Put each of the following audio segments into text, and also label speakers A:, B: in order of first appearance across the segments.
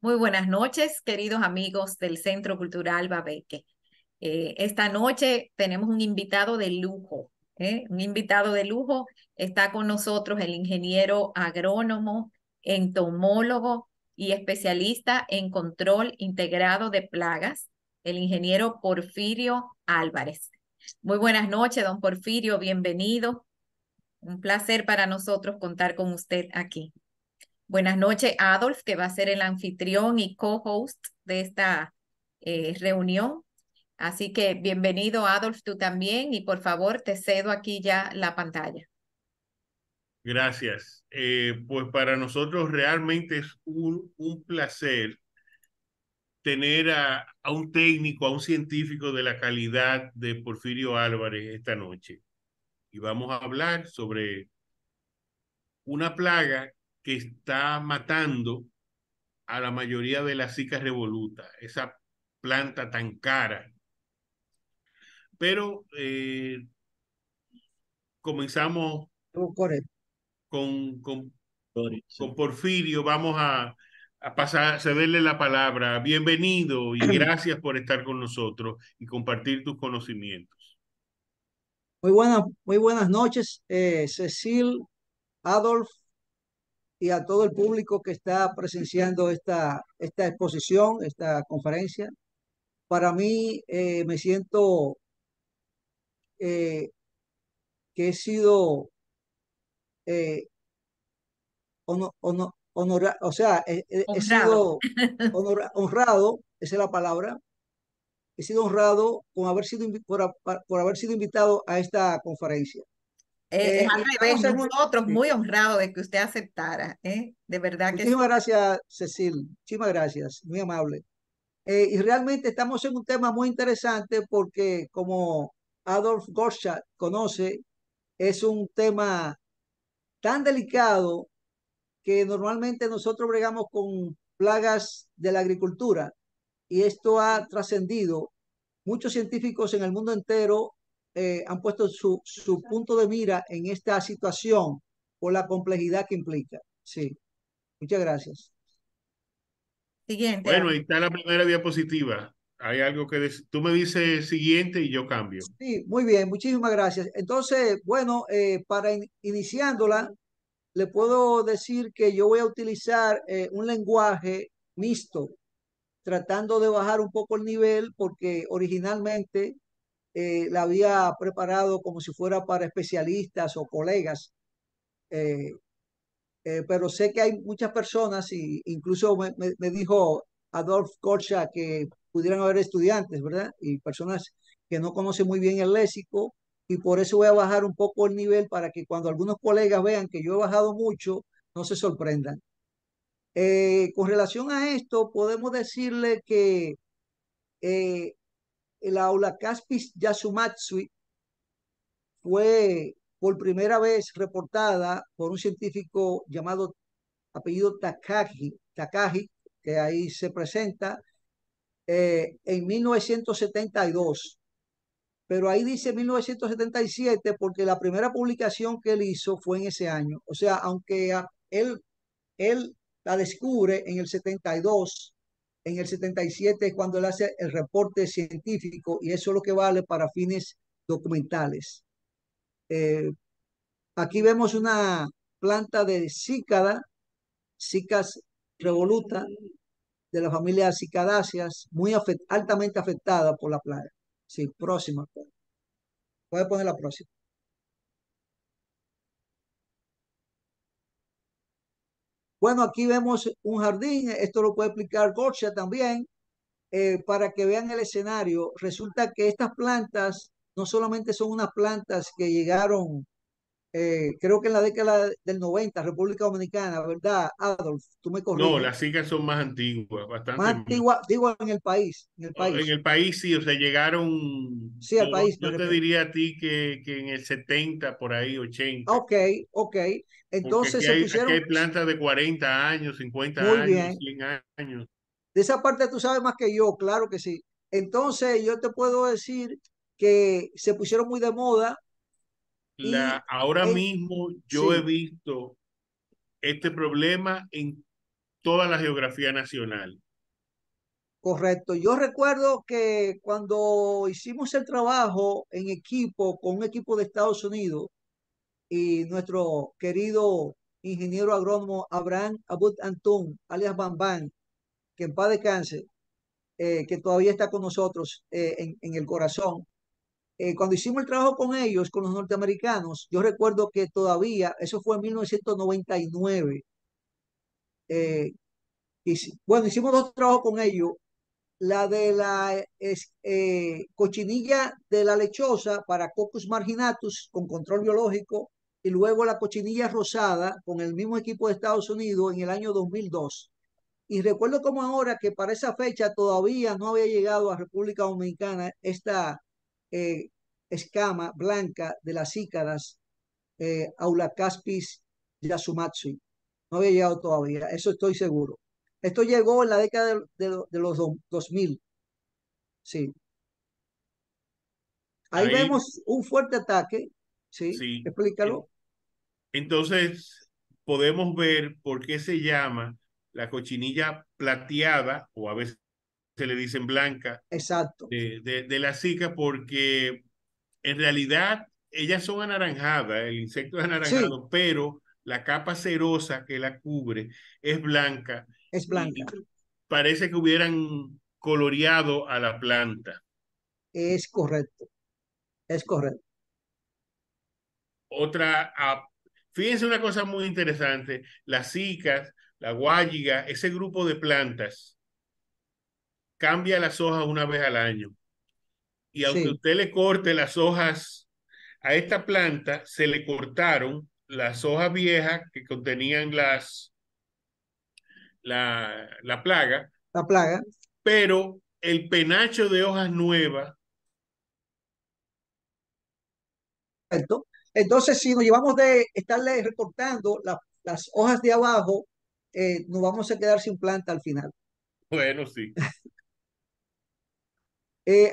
A: Muy buenas noches, queridos amigos del Centro Cultural Babeque. Esta noche tenemos un invitado de lujo, ¿eh? Un invitado de lujo. Está con nosotros el ingeniero agrónomo, entomólogo y especialista en control integrado de plagas, el ingeniero Porfirio Álvarez. Muy buenas noches, don Porfirio, bienvenido. Un placer para nosotros contar con usted aquí. Buenas noches, Adolf, que va a ser el anfitrión y co-host de esta reunión. Así que bienvenido, Adolf, tú también, y por favor, te cedo aquí ya la pantalla.
B: Gracias. Pues para nosotros realmente es un placer tener a un técnico, a un científico de la calidad de Porfirio Álvarez esta noche. Y vamos a hablar sobre una plaga que está matando a la mayoría de las Zika revoluta, esa planta tan cara. Pero comenzamos
C: Correcto.
B: con, con con Porfirio. Vamos a pasar, a cederle la palabra. Bienvenido y gracias por estar con nosotros y compartir tus conocimientos.
C: Muy buenas noches, Cecil, Adolf y a todo el público que está presenciando esta exposición, esta conferencia. Para mí, me siento eh, que he sido eh, o sea, he
A: Honrado.
C: sido honrado, esa es la palabra. He sido honrado con haber sido, por haber sido invitado a esta conferencia.
A: Es al
C: Y
A: revés,
C: vamos a hacer
A: nosotros muy honrados de que usted aceptara, ¿eh? De verdad que sí.
C: Muchísimas gracias, Cecil. Muchísimas gracias. Muy amable. Y realmente estamos en un tema muy interesante porque, como Adolf Gottschalk conoce, es un tema tan delicado que normalmente nosotros bregamos con plagas de la agricultura y esto ha trascendido. Muchos científicos en el mundo entero han puesto su punto de mira en esta situación por la complejidad que implica. Sí, muchas gracias.
A: Siguiente,
B: Bueno, ahí
A: Adolf.
B: está la primera diapositiva. Hay algo que tú me dices siguiente y yo cambio.
C: Sí, muy bien, muchísimas gracias. Entonces, bueno, para iniciándola, le puedo decir que yo voy a utilizar un lenguaje mixto, tratando de bajar un poco el nivel, porque originalmente la había preparado como si fuera para especialistas o colegas, eh, pero sé que hay muchas personas, y incluso me dijo Adolf Korcha que pudieran haber estudiantes, ¿verdad? Y personas que no conocen muy bien el léxico, y por eso voy a bajar un poco el nivel para que cuando algunos colegas vean que yo he bajado mucho, no se sorprendan. Con relación a esto, podemos decirle que eh, el Aulacaspis yasumatsui fue por primera vez reportada por un científico llamado apellido Takagi, que ahí se presenta en 1972. Pero ahí dice 1977 porque la primera publicación que él hizo fue en ese año. O sea, aunque él la descubre en el 72, en el 77 es cuando él hace el reporte científico y eso es lo que vale para fines documentales. Eh, Aquí vemos una planta de cícada, Cicas revoluta, de la familia cicadáceas, altamente afectada por la plaga. Sí, próxima. Puede poner la próxima. Bueno, aquí vemos un jardín, esto lo puede explicar Gorsha también, para que vean el escenario. Resulta que estas plantas no solamente son unas plantas que llegaron, creo que en la década del 90, República Dominicana, ¿verdad, Adolf? Tú me
B: No,
C: corriges.
B: las Zika son más antiguas,
C: Más
B: bastante más.
C: antigua, digo, en el
B: En
C: país.
B: el país sí, o sea, llegaron,
C: Sí, al país me
B: yo te
C: refiero.
B: diría a ti que en el 70 por ahí, 80.
C: Ok, ok.
B: Porque
C: Entonces
B: aquí
C: pusieron
B: hay plantas de 40 años, 50
C: muy
B: años,
C: bien.
B: 100 años.
C: De esa parte tú sabes más que yo, claro que sí. Entonces yo te puedo decir que se pusieron muy de moda y
B: Ahora
C: en,
B: mismo yo he
C: sí,
B: visto este problema en toda la geografía nacional.
C: Correcto. Yo recuerdo que cuando hicimos el trabajo en equipo con un equipo de Estados Unidos y nuestro querido ingeniero agrónomo Abraham Abud Antún, alias Bambán, que en paz descanse, que todavía está con nosotros en el corazón. Cuando hicimos el trabajo con ellos, con los norteamericanos, yo recuerdo que todavía, eso fue en 1999, bueno, hicimos dos trabajos con ellos, la de la cochinilla de la lechosa para Coccus marginatus con control biológico y luego la cochinilla rosada con el mismo equipo de Estados Unidos en el año 2002. Y recuerdo como ahora que para esa fecha todavía no había llegado a República Dominicana esta eh, escama blanca de las cícadas Aulacaspis yasumatsui. No había llegado todavía, eso estoy seguro. Esto llegó en la década de los 2000. Sí. Ahí
B: Ahí,
C: vemos un fuerte ataque. Sí,
B: sí.
C: explícalo.
B: Entonces, podemos ver por qué se llama la cochinilla plateada, o a veces se le dicen blanca,
C: Exacto.
B: de la Zika, porque en realidad ellas son anaranjadas, el insecto es
C: Sí,
B: anaranjado, pero la capa cerosa que la cubre es blanca
C: es blanca.
B: y parece que hubieran coloreado a la planta.
C: Es correcto. Es correcto.
B: Otra, fíjense una cosa muy interesante, las cicas, la guayiga, ese grupo de plantas cambia las hojas una vez al año. Y aunque
C: Sí,
B: usted le corte las hojas a esta planta, se le cortaron las hojas viejas que contenían la plaga,
C: la plaga.
B: pero el penacho de hojas nuevas,
C: Correcto. Entonces, si nos llevamos de estarle recortando las hojas de abajo, nos vamos a quedar sin planta al final.
B: bueno, sí.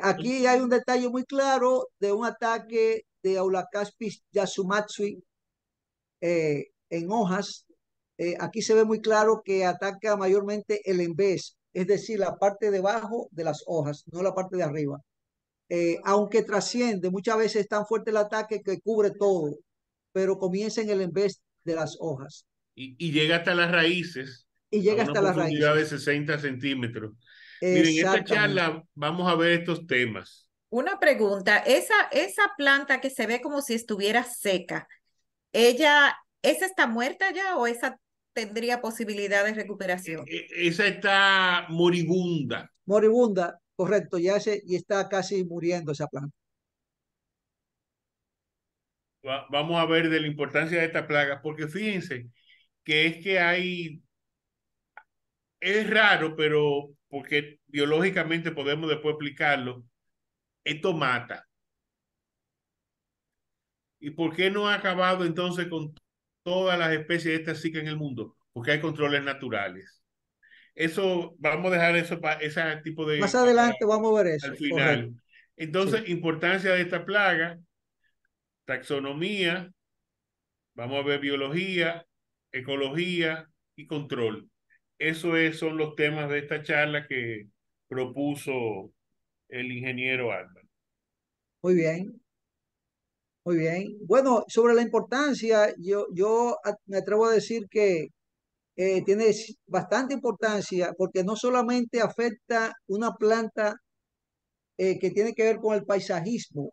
C: Aquí hay un detalle muy claro de un ataque de Aulacaspis yasumatsui en hojas. Aquí se ve muy claro que ataca mayormente el embés, es decir, la parte de abajo de las hojas, no la parte de arriba. Aunque trasciende, muchas veces es tan fuerte el ataque que cubre todo, pero comienza en el embés de las hojas
B: Y llega hasta las raíces
C: y
B: a
C: llega
B: una
C: hasta las
B: profundidad de
C: raíces.
B: 60 centímetros. Miren, en esta
C: Exactamente.
B: charla vamos a ver estos temas.
A: Una pregunta, esa planta que se ve como si estuviera seca, ¿esa está muerta ya o esa tendría posibilidad de recuperación?
B: Esa está moribunda.
C: Moribunda, correcto, y está casi muriendo esa planta.
B: Vamos a ver de la importancia de esta plaga, porque fíjense que es que es raro, pero porque biológicamente podemos después explicarlo, esto mata. ¿Y por qué no ha acabado entonces con todas las especies de esta zika en el mundo? Porque hay controles naturales. Eso, vamos a dejar eso para ese tipo
C: Más
B: de para
C: adelante vamos a ver
B: al
C: eso, correcto.
B: final.
C: Sí,
B: Entonces, importancia de esta plaga, taxonomía, vamos a ver biología, ecología y control. Son los temas de esta charla que propuso el ingeniero Álvaro.
C: muy bien, muy bien. Bueno, sobre la importancia, me atrevo a decir que tiene bastante importancia porque no solamente afecta una planta que tiene que ver con el paisajismo,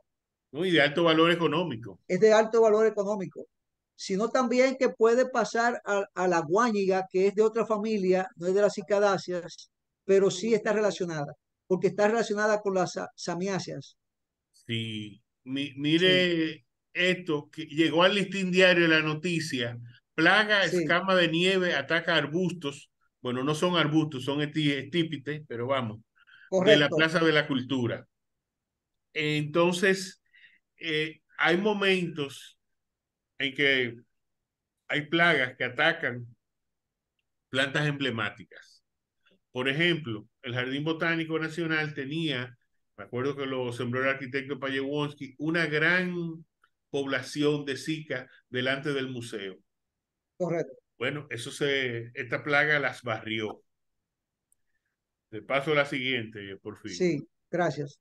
B: ¿No? Y de alto valor económico.
C: es de alto valor económico, sino también que puede pasar a la guáñiga, que es de otra familia, no es de las cicadáceas, pero sí está relacionada, porque está relacionada con las samiáceas.
B: Sí,
C: Sí,
B: mire esto, que llegó al listín diario la noticia, plaga
C: sí,
B: escama de nieve ataca arbustos, bueno, no son arbustos, son estípites, pero vamos, de la
C: correcto.
B: Plaza de la Cultura. Entonces, hay momentos en que hay plagas que atacan plantas emblemáticas. Por ejemplo, el Jardín Botánico Nacional tenía, me acuerdo que lo sembró el arquitecto Payewonsky, una gran población de zika delante del museo.
C: Correcto.
B: Bueno, esta plaga las barrió. De paso a la siguiente, Porfirio.
C: Sí, gracias.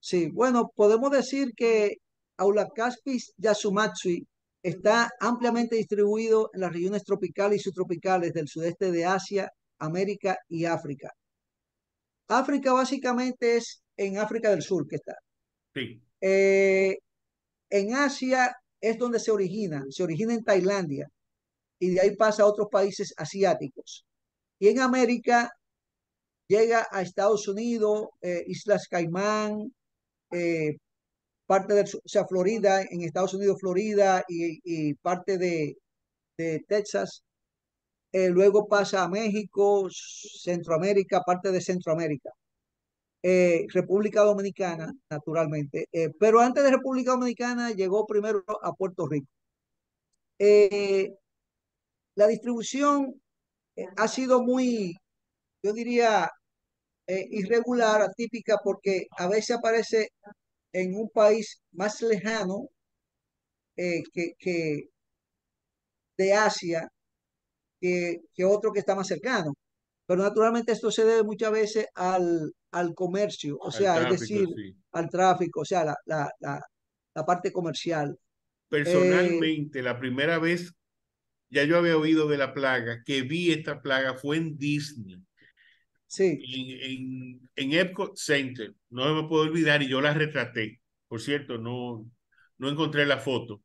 C: Sí, bueno, podemos decir que Aulacaspis yasumatsui está ampliamente distribuido en las regiones tropicales y subtropicales del sudeste de Asia, América y África. África básicamente es en África del Sur que está.
B: Sí,
C: Eh, en Asia es donde se origina en Tailandia y de ahí pasa a otros países asiáticos. Y en América llega a Estados Unidos, Islas Caimán, eh, parte del, o sea, Florida, en Estados Unidos, Florida y parte de Texas. Luego pasa a México, Centroamérica, parte de Centroamérica. República Dominicana, naturalmente. Pero antes de República Dominicana llegó primero a Puerto Rico. Eh, la distribución ha sido muy, yo diría, irregular, atípica, porque a veces aparece en un país más lejano que de Asia que otro que está más cercano. Pero naturalmente esto se debe muchas veces al comercio, o
B: al
C: sea, es
B: tráfico,
C: decir,
B: sí.
C: al tráfico, o sea, la parte comercial. Eh,
B: Personalmente, la primera vez ya yo había oído de la plaga, que vi esta plaga fue en Disney,
C: sí,
B: en Epcot Center. No me puedo olvidar y yo la retraté. Por cierto, no encontré la foto.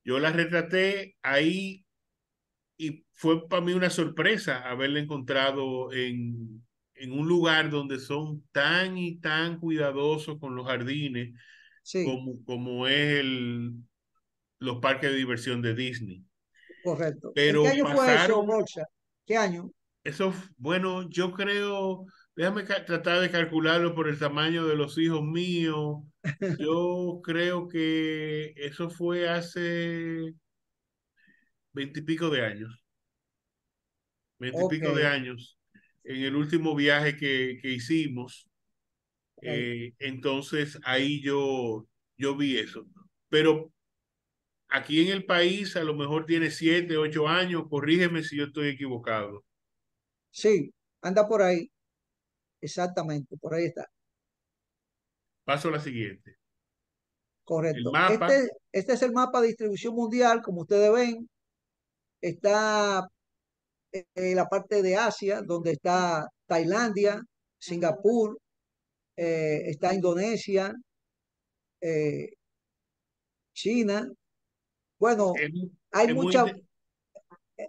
B: Yo la retraté ahí y fue para mí una sorpresa haberla encontrado en un lugar donde son tan y tan cuidadosos con los jardines
C: sí,
B: como es los parques de diversión de Disney.
C: correcto. ¿En qué
B: Pero
C: año fue eso,
B: pasaron,
C: Rocha? ¿Qué año?
B: bueno, yo creo, déjame tratar de calcularlo por el tamaño de los hijos míos. Yo creo que eso fue hace 20 y pico de años, veinte y
C: Ok,
B: pico de años, en el último viaje que hicimos.
C: ok.
B: Entonces ahí yo vi eso. Pero aquí en el país a lo mejor tiene 7, 8 años, corrígeme si yo estoy equivocado.
C: Sí, anda por ahí, exactamente, por ahí está,
B: Paso a la siguiente. El
C: correcto.
B: mapa,
C: Este es el mapa de distribución mundial, como ustedes ven, está la parte de Asia, donde está Tailandia, Singapur, está Indonesia, eh, China. Bueno,
B: es,
C: hay
B: es muy,
C: mucha,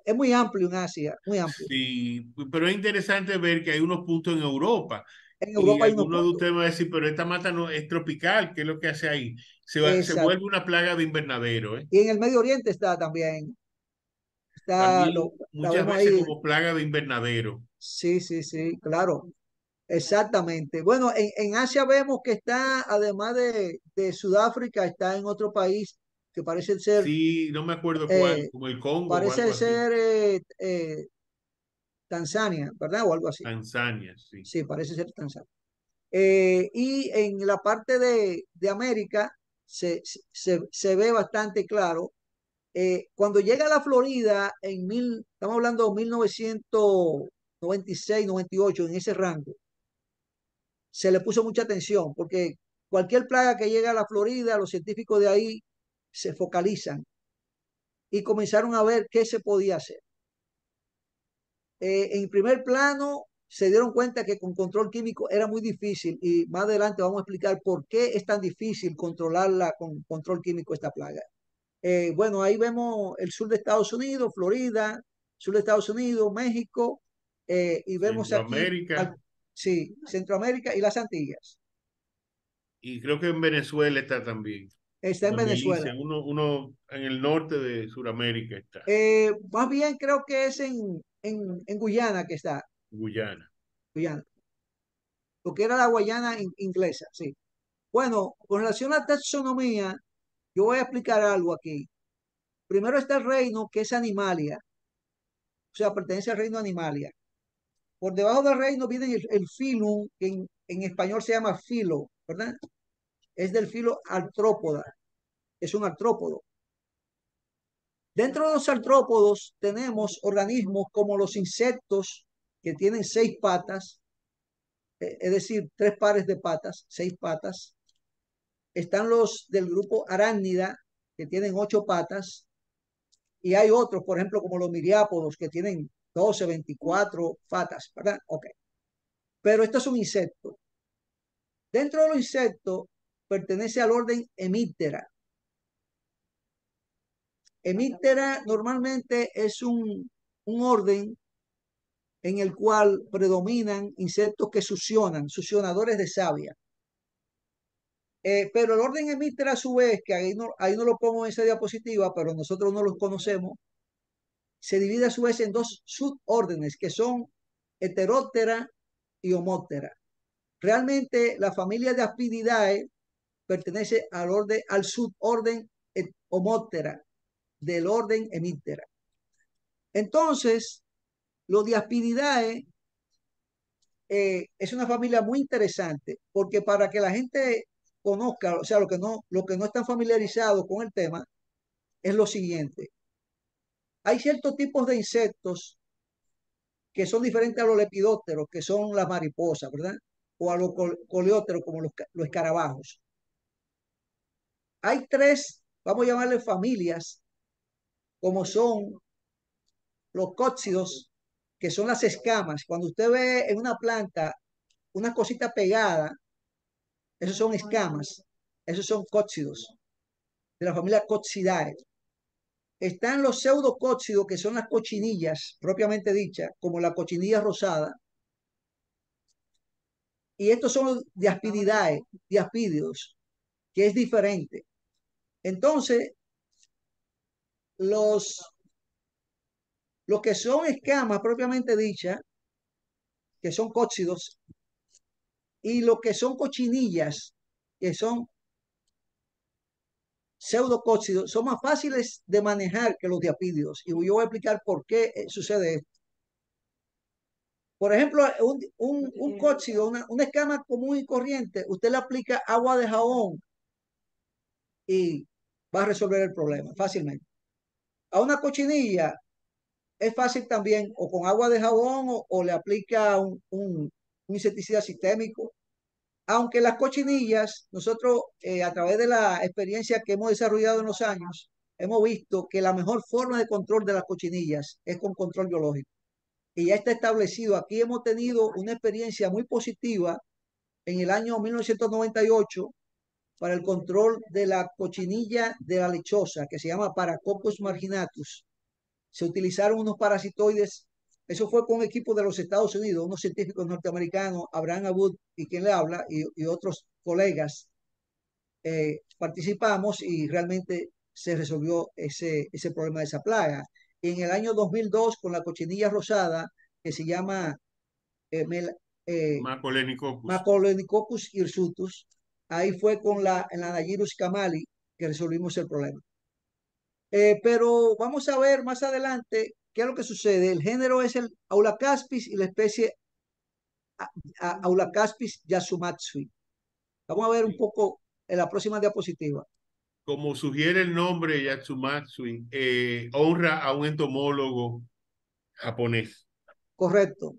C: es muy amplio en Asia, muy amplio.
B: sí, pero es interesante ver que hay unos puntos en Europa.
C: En
B: Y
C: Europa hay unos
B: algunos de
C: puntos.
B: ustedes van a decir, pero esta mata no es tropical, ¿qué es lo que hace ahí? Se
C: Exacto.
B: vuelve una plaga de invernadero, ¿eh?
C: Y en el Medio Oriente está también,
B: También
C: la
B: muchas
C: vemos
B: veces
C: ahí.
B: como plaga de invernadero.
C: Sí, sí, sí, claro. Exactamente. Bueno, en Asia vemos que está, además de Sudáfrica, está en otro país que
B: Sí, no me acuerdo cuál,
C: eh,
B: como el Congo o algo
C: parece
B: así.
C: ser Tanzania, ¿verdad? O algo así.
B: Tanzania, sí.
C: Sí, parece ser Tanzania. Y en la parte de América se ve bastante claro. Cuando llega a la Florida, estamos hablando de 1996, 98, en ese rango, se le puso mucha atención porque cualquier plaga que llega a la Florida, los científicos de ahí se focalizan y comenzaron a ver qué se podía hacer. En primer plano, se dieron cuenta que con control químico era muy difícil y más adelante vamos a explicar por qué es tan difícil controlarla con control químico esta plaga. Bueno, ahí vemos el sur de Estados Unidos, Florida, sur de Estados Unidos, México, y vemos aquí,
B: Centroamérica
C: sí, Centroamérica y las Antillas.
B: y creo que en Venezuela está también.
C: Está en
B: O en
C: Venezuela.
B: Belice, uno en el norte de Sudamérica está,
C: Más bien creo que es en Guyana que está,
B: Guyana.
C: Guyana, porque era la Guayana inglesa, sí. Bueno, con relación a la taxonomía, yo voy a explicar algo aquí. Primero está el reino, que es Animalia, o sea, pertenece al reino Animalia. Por debajo del reino viene el filum, que en español se llama filo, ¿verdad? Es del filo artrópoda, es un artrópodo. Dentro de los artrópodos tenemos organismos como los insectos que tienen 6 patas, es decir, 3 pares de patas, 6 patas. Están los del grupo arácnida que tienen 8 patas. Y hay otros, por ejemplo, como los miriápodos que tienen 12, 24 patas, ¿verdad? Ok. Pero esto es un insecto. Dentro de los insectos pertenece al orden Hemiptera. Hemiptera normalmente es un orden en el cual predominan insectos que succionan, succionadores de savia. Pero el orden Hemiptera a su vez, que ahí no lo pongo en esa diapositiva, pero nosotros no los conocemos, se divide a su vez en 2 subórdenes que son Heteroptera y Homoptera. Realmente la familia de Aspididae pertenece al suborden Homoptera del orden Hemiptera. Entonces, los Diaspididae es una familia muy interesante porque para que la gente conozca, o sea, lo que no están familiarizados con el tema, es lo siguiente. Hay ciertos tipos de insectos que son diferentes a los lepidópteros, que son las mariposas, ¿verdad? O a los coleópteros, como los escarabajos. Hay 3, vamos a llamarle familias, como son los cóccidos, que son las escamas. Cuando usted ve en una planta una cosita pegada, esos son escamas, esos son cóccidos, de la familia Coccidae. Están los pseudocóccidos, que son las cochinillas, propiamente dichas, como la cochinilla rosada. Y estos son los Diaspididae, diaspídeos, que es diferente. Entonces, los, los que son escamas, propiamente dichas, que son cóccidos, y los que son cochinillas, que son pseudocóccidos, son más fáciles de manejar que los diapídeos. Y yo voy a explicar por qué sucede esto. Por ejemplo, un cóccido, una escama común y corriente, usted le aplica agua de jabón y va a resolver el problema fácilmente. A una cochinilla es fácil también, o con agua de jabón o le aplica un insecticida sistémico. Aunque las cochinillas, nosotros a través de la experiencia que hemos desarrollado en los años, hemos visto que la mejor forma de control de las cochinillas es con control biológico. Y ya está establecido. Aquí hemos tenido una experiencia muy positiva en el año 1998 para el control de la cochinilla de la lechosa, que se llama Paracoccus marginatus. Se utilizaron unos parasitoides. Eso fue con un equipo de los Estados Unidos, unos científicos norteamericanos, Abraham Abud y quien le habla, y otros colegas. Participamos y realmente se resolvió ese problema de esa plaga. Y en el año 2002, con la cochinilla rosada, que se llama
B: Macolenicocus.
C: Macolenicocus hirsutus, ahí fue con la Nayirus camali que resolvimos el problema. Pero vamos a ver más adelante qué es lo que sucede. El género es el Aulacaspis y la especie Aulacaspis yasumatsui. Vamos a ver un poco en la próxima diapositiva.
B: Como sugiere el nombre Yatsumatsui, honra a un entomólogo japonés.
C: Correcto,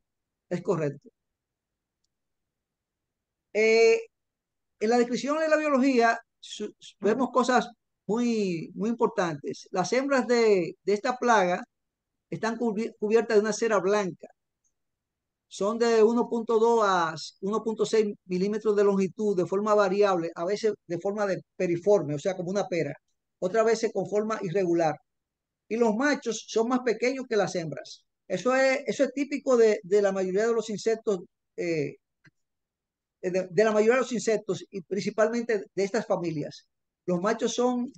C: es correcto. En la descripción de la biología vemos cosas muy importantes. Las hembras de esta plaga están cubiertas de una cera blanca. Son de 1.2 a 1.6 milímetros de longitud, de forma variable, a veces de forma de periforme, o sea, como una pera, otras veces con forma irregular. Y los machos son más pequeños que las hembras. Eso es típico de la mayoría de los insectos, de la mayoría de los insectos y principalmente de estas familias. Los machos son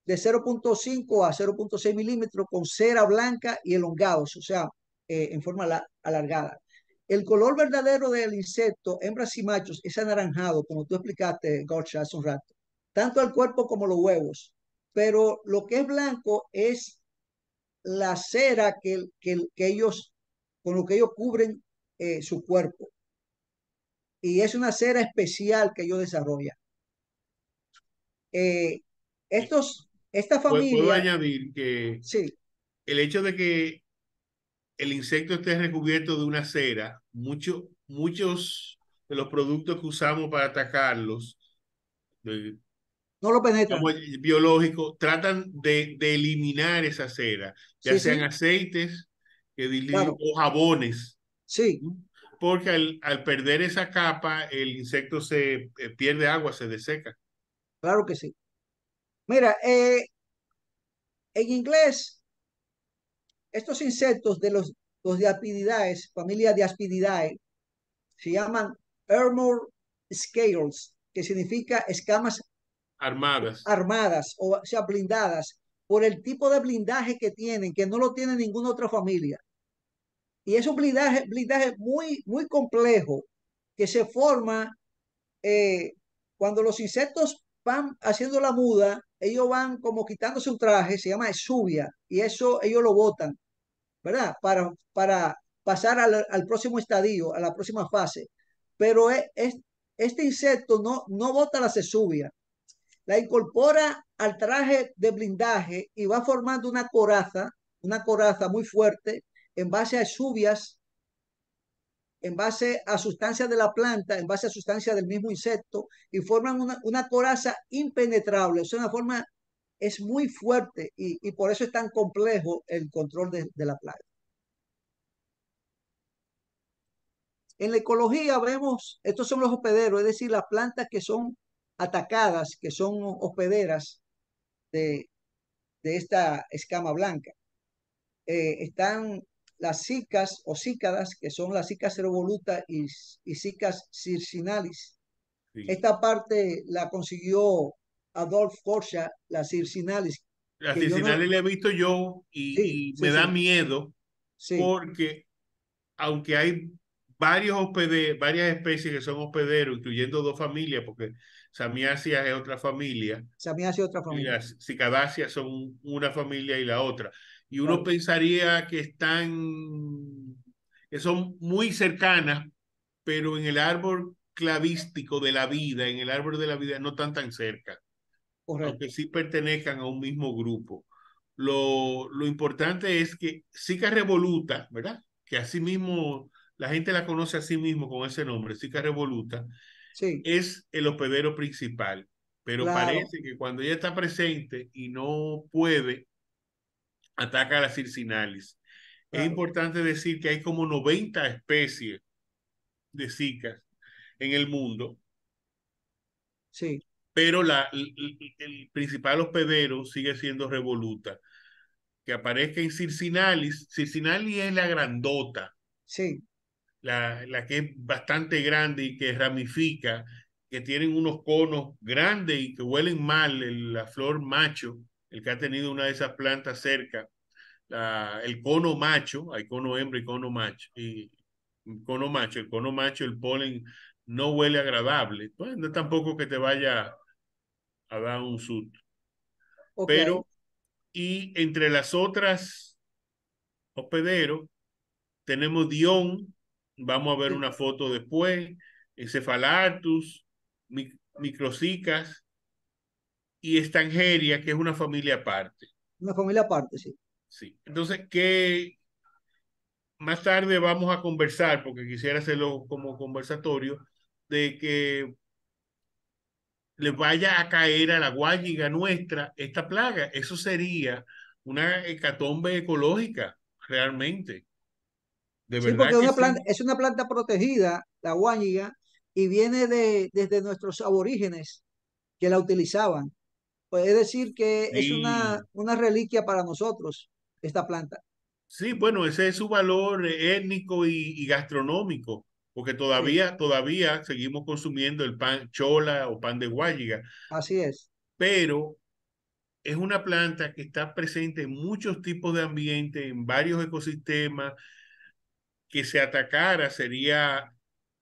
C: de 0.5 a 0.6 milímetros con cera blanca y elongados, o sea, en forma alargada. El color verdadero del insecto, hembras y machos, es anaranjado, como tú explicaste, Gotcha, hace un rato. Tanto el cuerpo como los huevos. Pero lo que es blanco es la cera con lo que ellos cubren su cuerpo. Y es una cera especial que ellos desarrollan. Eh, estos Esta
B: Puedo
C: familia,
B: añadir que
C: sí,
B: el hecho de que el insecto esté recubierto de una cera, muchos de los productos que usamos para atacarlos, de,
C: no lo penetran.
B: digamos, biológicos, tratan de eliminar esa cera, ya
C: Sí,
B: sean
C: sí,
B: aceites
C: claro,
B: o jabones,
C: sí,
B: ¿no? Porque al perder esa capa, el insecto se pierde agua, se deseca.
C: claro que sí. Mira, en inglés, estos insectos de los Diapididae, familia Diaspididae, se llaman armor scales, que significa escamas
B: Armadas.
C: armadas, o sea, blindadas, por el tipo de blindaje que tienen, que no lo tiene ninguna otra familia. Y es un blindaje muy, muy complejo que se forma eh, cuando los insectos van haciendo la muda, ellos van como quitándose un traje, se llama exuvia, y eso ellos lo botan, ¿verdad? Para pasar al próximo estadio, a la próxima fase. Pero este insecto no bota la exuvia, la incorpora al traje de blindaje y va formando una coraza muy fuerte en base a exuvias, en base a sustancias de la planta, en base a sustancias del mismo insecto, y forman una coraza impenetrable. O sea, una forma, es muy fuerte y por eso es tan complejo el control de la plaga. En la ecología vemos, estos son los hospederos, es decir, las plantas que son atacadas, que son hospederas de, de esta escama blanca. Están las cicas o cícadas, que son las cicas revoluta y cicas circinalis.
B: Sí.
C: Esta parte la consiguió Adolf Forscher, la circinalis,
B: Las
C: que yo no,
B: circinales le he visto yo
C: sí,
B: y
C: sí,
B: me da
C: sí,
B: miedo
C: sí,
B: porque aunque hay varias especies que son hospederos, incluyendo dos familias, porque Samiacia es otra familia
C: se me hace otra
B: y
C: familia,
B: las Cicadaceas son una familia y la otra. Y uno
C: claro,
B: pensaría que son muy cercanas, pero en el árbol clavístico de la vida, en el árbol de la vida, no están tan cerca, aunque
C: correcto,
B: sí pertenezcan a un mismo grupo. Lo importante es que Zika revoluta, ¿verdad? Que así mismo, la gente la conoce así mismo con ese nombre, Zika revoluta,
C: sí,
B: es el hospedero principal. Pero
C: claro,
B: parece que cuando ella está presente y no puede, ataca a la circinalis. Es
C: claro,
B: importante decir que hay como 90 especies de Zika en el mundo,
C: sí,
B: pero el principal hospedero sigue siendo revoluta. Que aparezca en Circinalis. Circinalis es la grandota,
C: sí,
B: la que es bastante grande y que ramifica, que tienen unos conos grandes y que huelen mal, la flor macho, el que ha tenido una de esas plantas cerca, el cono macho, hay cono hembra y cono macho, el cono macho, el polen no huele agradable, pues no es tampoco que te vaya a dar un susto,
C: ok,
B: pero y entre las otras hospederos, tenemos Dion, vamos a ver
C: sí,
B: una foto después, Encephalatus, Microcicas y Estangeria, que es una familia aparte.
C: una familia aparte, sí,
B: Sí. Entonces, que más tarde vamos a conversar, porque quisiera hacerlo como conversatorio, de que le vaya a caer a la guayiga nuestra esta plaga. Eso sería una hecatombe ecológica, realmente. De
C: sí, porque
B: verdad que sí.
C: es una planta protegida, la guáñiga, y viene desde nuestros aborígenes que la utilizaban. Pues es decir, que es
B: Sí.
C: una reliquia para nosotros, esta planta.
B: Sí, bueno, ese es su valor étnico y gastronómico, porque
C: Sí,
B: todavía seguimos consumiendo el pan chola o pan de guayiga,
C: así es.
B: pero es una planta que está presente en muchos tipos de ambientes, en varios ecosistemas, que se atacara sería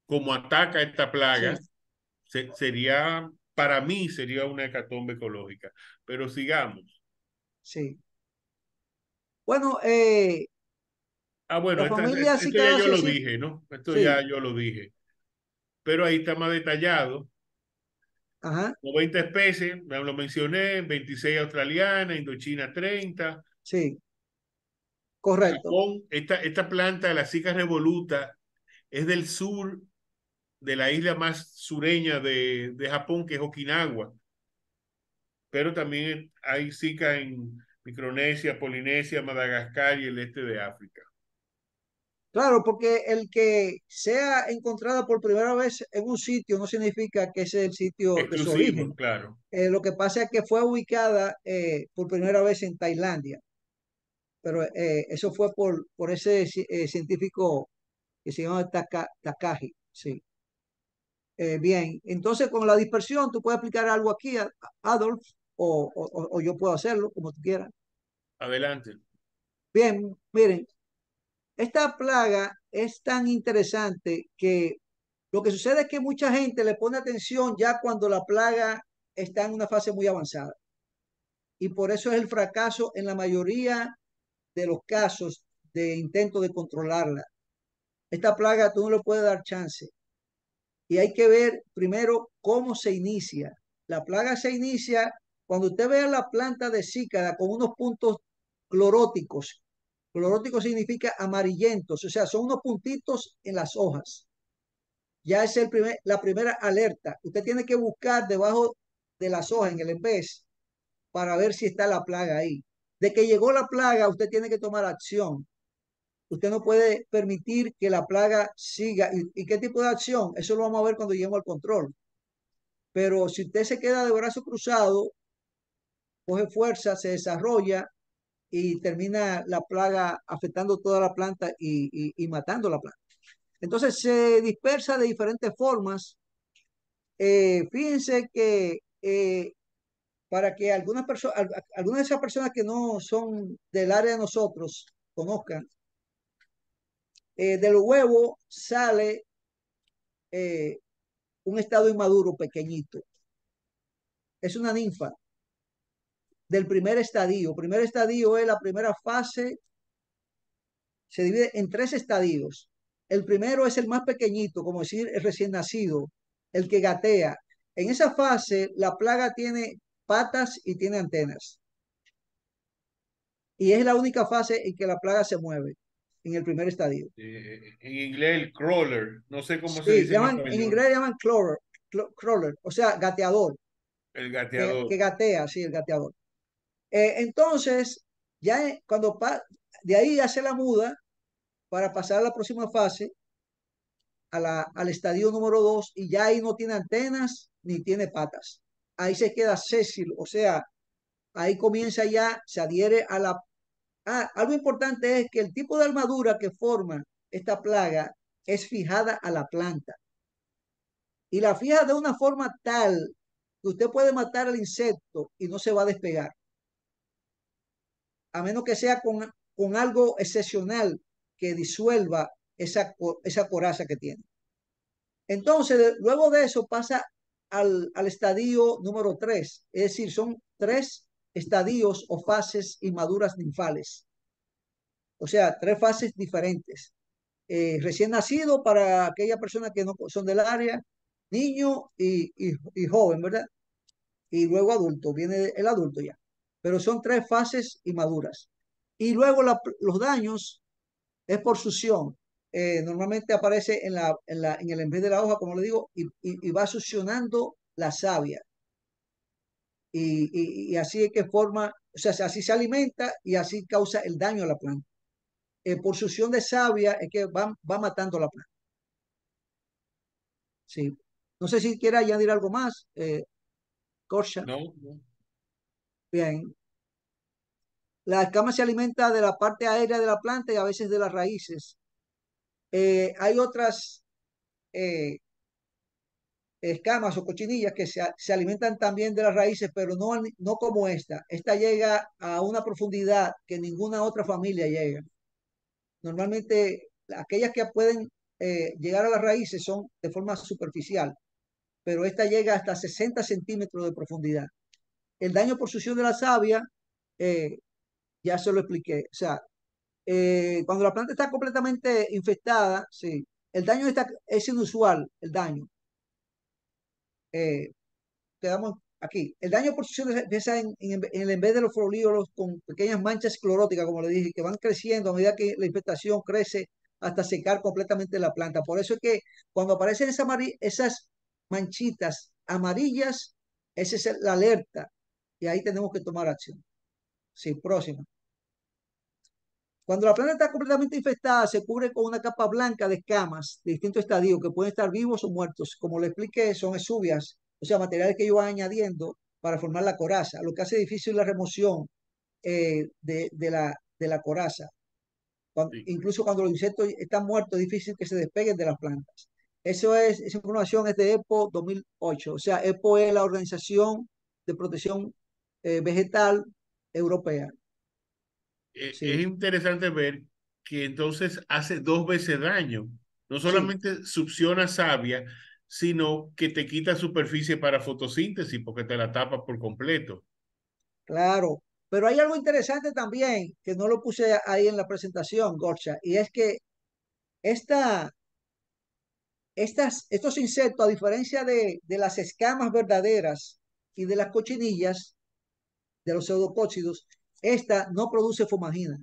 B: como ataca esta plaga,
C: Sí,
B: para mí sería una hecatombe ecológica. Pero sigamos.
C: sí. Bueno,
B: Ah, bueno,
C: la familia
B: esto ya yo
C: Cicadácea,
B: lo
C: sí,
B: dije, ¿no? Esto ya
C: sí,
B: yo lo dije, pero ahí está más detallado.
C: Ajá,
B: 90 especies, ya lo mencioné, 26 australianas, Indochina 30.
C: sí, correcto.
B: Japón, esta planta, la Zika revoluta, es del sur de la isla más sureña de Japón, que es Okinawa, pero también hay Zika en Micronesia, Polinesia, Madagascar y el este de África.
C: Claro, porque el que sea encontrada por primera vez en un sitio no significa que ese es el sitio de su
B: Exclusivos,
C: origen.
B: claro.
C: Lo que pasa es que fue ubicada por primera vez en Tailandia, pero eso fue por ese científico que se llama Takagi. Sí. Bien, entonces con la dispersión tú puedes aplicar algo aquí, Adolf, o yo puedo hacerlo como tú quieras.
B: Adelante.
C: Bien, miren, esta plaga es tan interesante que lo que sucede es que mucha gente le pone atención ya cuando la plaga está en una fase muy avanzada. Y por eso es el fracaso en la mayoría de los casos de intento de controlarla. Esta plaga tú no le puedes dar chance. Y hay que ver primero cómo se inicia. La plaga se inicia cuando usted vea la planta de cícada con unos puntos cloróticos. Clorótico significa amarillentos, o sea, son unos puntitos en las hojas. Ya es la primera alerta. Usted tiene que buscar debajo de las hojas en el envés para ver si está la plaga ahí. De que llegó la plaga, usted tiene que tomar acción. Usted no puede permitir que la plaga siga. ¿Y qué tipo de acción? Eso lo vamos a ver cuando lleguemos al control. Pero si usted se queda de brazo cruzado, coge fuerza, se desarrolla y termina la plaga afectando toda la planta y matando la planta. Entonces se dispersa de diferentes formas. Fíjense que para que algunas de esas personas que no son del área de nosotros conozcan, del huevo sale un estado inmaduro pequeñito. Es una ninfa del primer estadio. Primer estadio es la primera fase, se divide en tres estadios. El primero es el más pequeñito, como decir, el recién nacido, el que gatea. En esa fase, la plaga tiene patas y tiene antenas. Y es la única fase en que la plaga se mueve, en el primer estadio.
B: En inglés el crawler, no sé cómo se
C: Sí,
B: dice en
C: en
B: español,
C: inglés llaman crawler, o sea, gateador,
B: el
C: que
B: gateador.
C: gatea, sí, el gateador. Entonces, cuando de ahí hace la muda para pasar a la próxima fase, al estadio número 2, y ya ahí no tiene antenas ni tiene patas. Ahí se queda sésil, o sea, ahí comienza ya, se adhiere a la... Ah, algo importante es que el tipo de armadura que forma esta plaga es fijada a la planta. Y la fija de una forma tal que usted puede matar al insecto y no se va a despegar, a menos que sea con algo excepcional que disuelva esa coraza que tiene. Entonces, luego de eso pasa al estadio número 3, es decir, son tres estadios o fases inmaduras ninfales, o sea, tres fases diferentes. Recién nacido para aquella persona que no son del área, niño y joven, ¿verdad? Y luego adulto, viene el adulto ya. Pero son tres fases inmaduras. Y luego los daños es por succión. Normalmente aparece en el envés de la hoja, como le digo, y va succionando la savia. Y así es que forma, o sea, así se alimenta y así causa el daño a la planta. Por succión de savia es que va matando la planta. Sí. No sé si quiere añadir algo más, Corcha.
B: No, no.
C: Bien. La escama se alimenta de la parte aérea de la planta y a veces de las raíces. Hay otras eh, escamas o cochinillas que se alimentan también de las raíces, pero no como esta. Esta llega a una profundidad que ninguna otra familia llega. Normalmente, aquellas que pueden llegar a las raíces son de forma superficial, pero esta llega hasta 60 centímetros de profundidad. El daño por succión de la savia, eh, ya se lo expliqué. O sea, cuando la planta está completamente infectada, sí, el daño es inusual, el daño. Eh, quedamos aquí. El daño por succión empieza en vez de los folíolos con pequeñas manchas escleróticas, como le dije, que van creciendo a medida que la infestación crece hasta secar completamente la planta. Por eso es que cuando aparecen esas manchitas amarillas, esa es la alerta y ahí tenemos que tomar acción. Sí, próxima. Cuando la planta está completamente infestada, se cubre con una capa blanca de escamas de distintos estadios que pueden estar vivos o muertos. Como le expliqué, son exuvias, o sea, materiales que ellos van añadiendo para formar la coraza, lo que hace difícil la remoción de la coraza.
B: Sí.
C: Incluso cuando los insectos están muertos, es difícil que se despeguen de las plantas. Esa información es de EPO 2008. O sea, EPO es la Organización de Protección Vegetal Europea.
B: Es
C: Sí,
B: interesante ver que entonces hace dos veces daño. No
C: sí,
B: solamente succiona savia, sino que te quita superficie para fotosíntesis porque te la tapa por completo.
C: claro. Pero hay algo interesante también que no lo puse ahí en la presentación, Gorcha, y es que esta, estos insectos, a diferencia de las escamas verdaderas y de las cochinillas, de los pseudocócidos, esta no produce fumagina.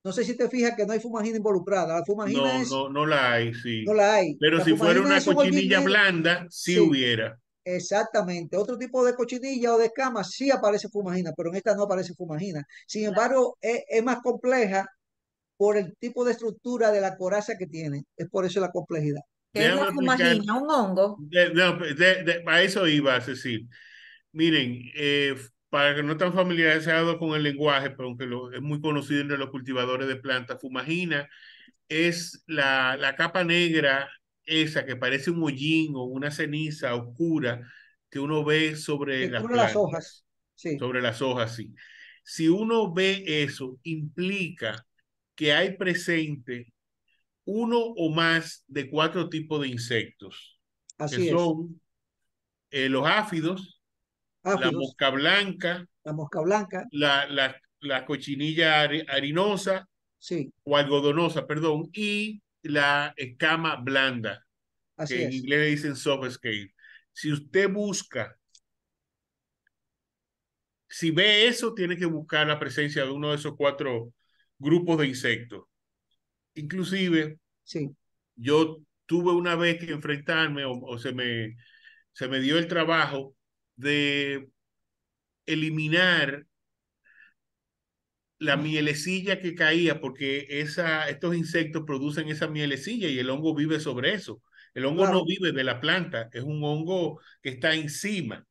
C: No sé si te fijas que no hay fumagina involucrada. La fumagina
B: No,
C: es,
B: no, no la hay,
C: no
B: sí.
C: la hay.
B: Pero
C: La
B: si fuera
C: fumagina
B: una
C: es un hollín
B: cochinilla
C: negro.
B: blanda, sí
C: Sí,
B: hubiera.
C: exactamente. Otro tipo de cochinilla o de escamas sí aparece fumagina, pero en esta no aparece fumagina. Sin embargo, es más compleja por el tipo de estructura de la coraza que tiene. Es por eso la complejidad.
A: ¿Qué es la
B: Déjame explicar.
A: fumagina? ¿Un hongo?
B: No, a eso iba a decir. Miren, para que no están familiarizados con el lenguaje, pero aunque es muy conocido entre los cultivadores de plantas, fumagina es la capa negra, esa que parece un hollín o una ceniza oscura que uno ve sobre
C: Que
B: las
C: cubre las hojas.
B: plantas,
C: Sí,
B: sobre las hojas, sí. Si uno ve eso, implica que hay presente uno o más de cuatro tipos de insectos, que
C: así es.
B: son los áfidos, la
C: Áfidos,
B: mosca blanca,
C: la mosca blanca.
B: la cochinilla harinosa
C: Sí,
B: o algodonosa, perdón, y la escama blanda,
C: así
B: que en
C: es.
B: inglés le dicen soft scale. Si usted busca, si ve eso, tiene que buscar la presencia de uno de esos cuatro grupos de insectos. Inclusive,
C: Sí.
B: yo tuve una vez que enfrentarme o se me dio el trabajo de eliminar la mielecilla que caía, porque estos insectos producen esa mielecilla y el hongo vive sobre eso. El hongo no
C: Claro,
B: vive de la planta, es un hongo que está encima.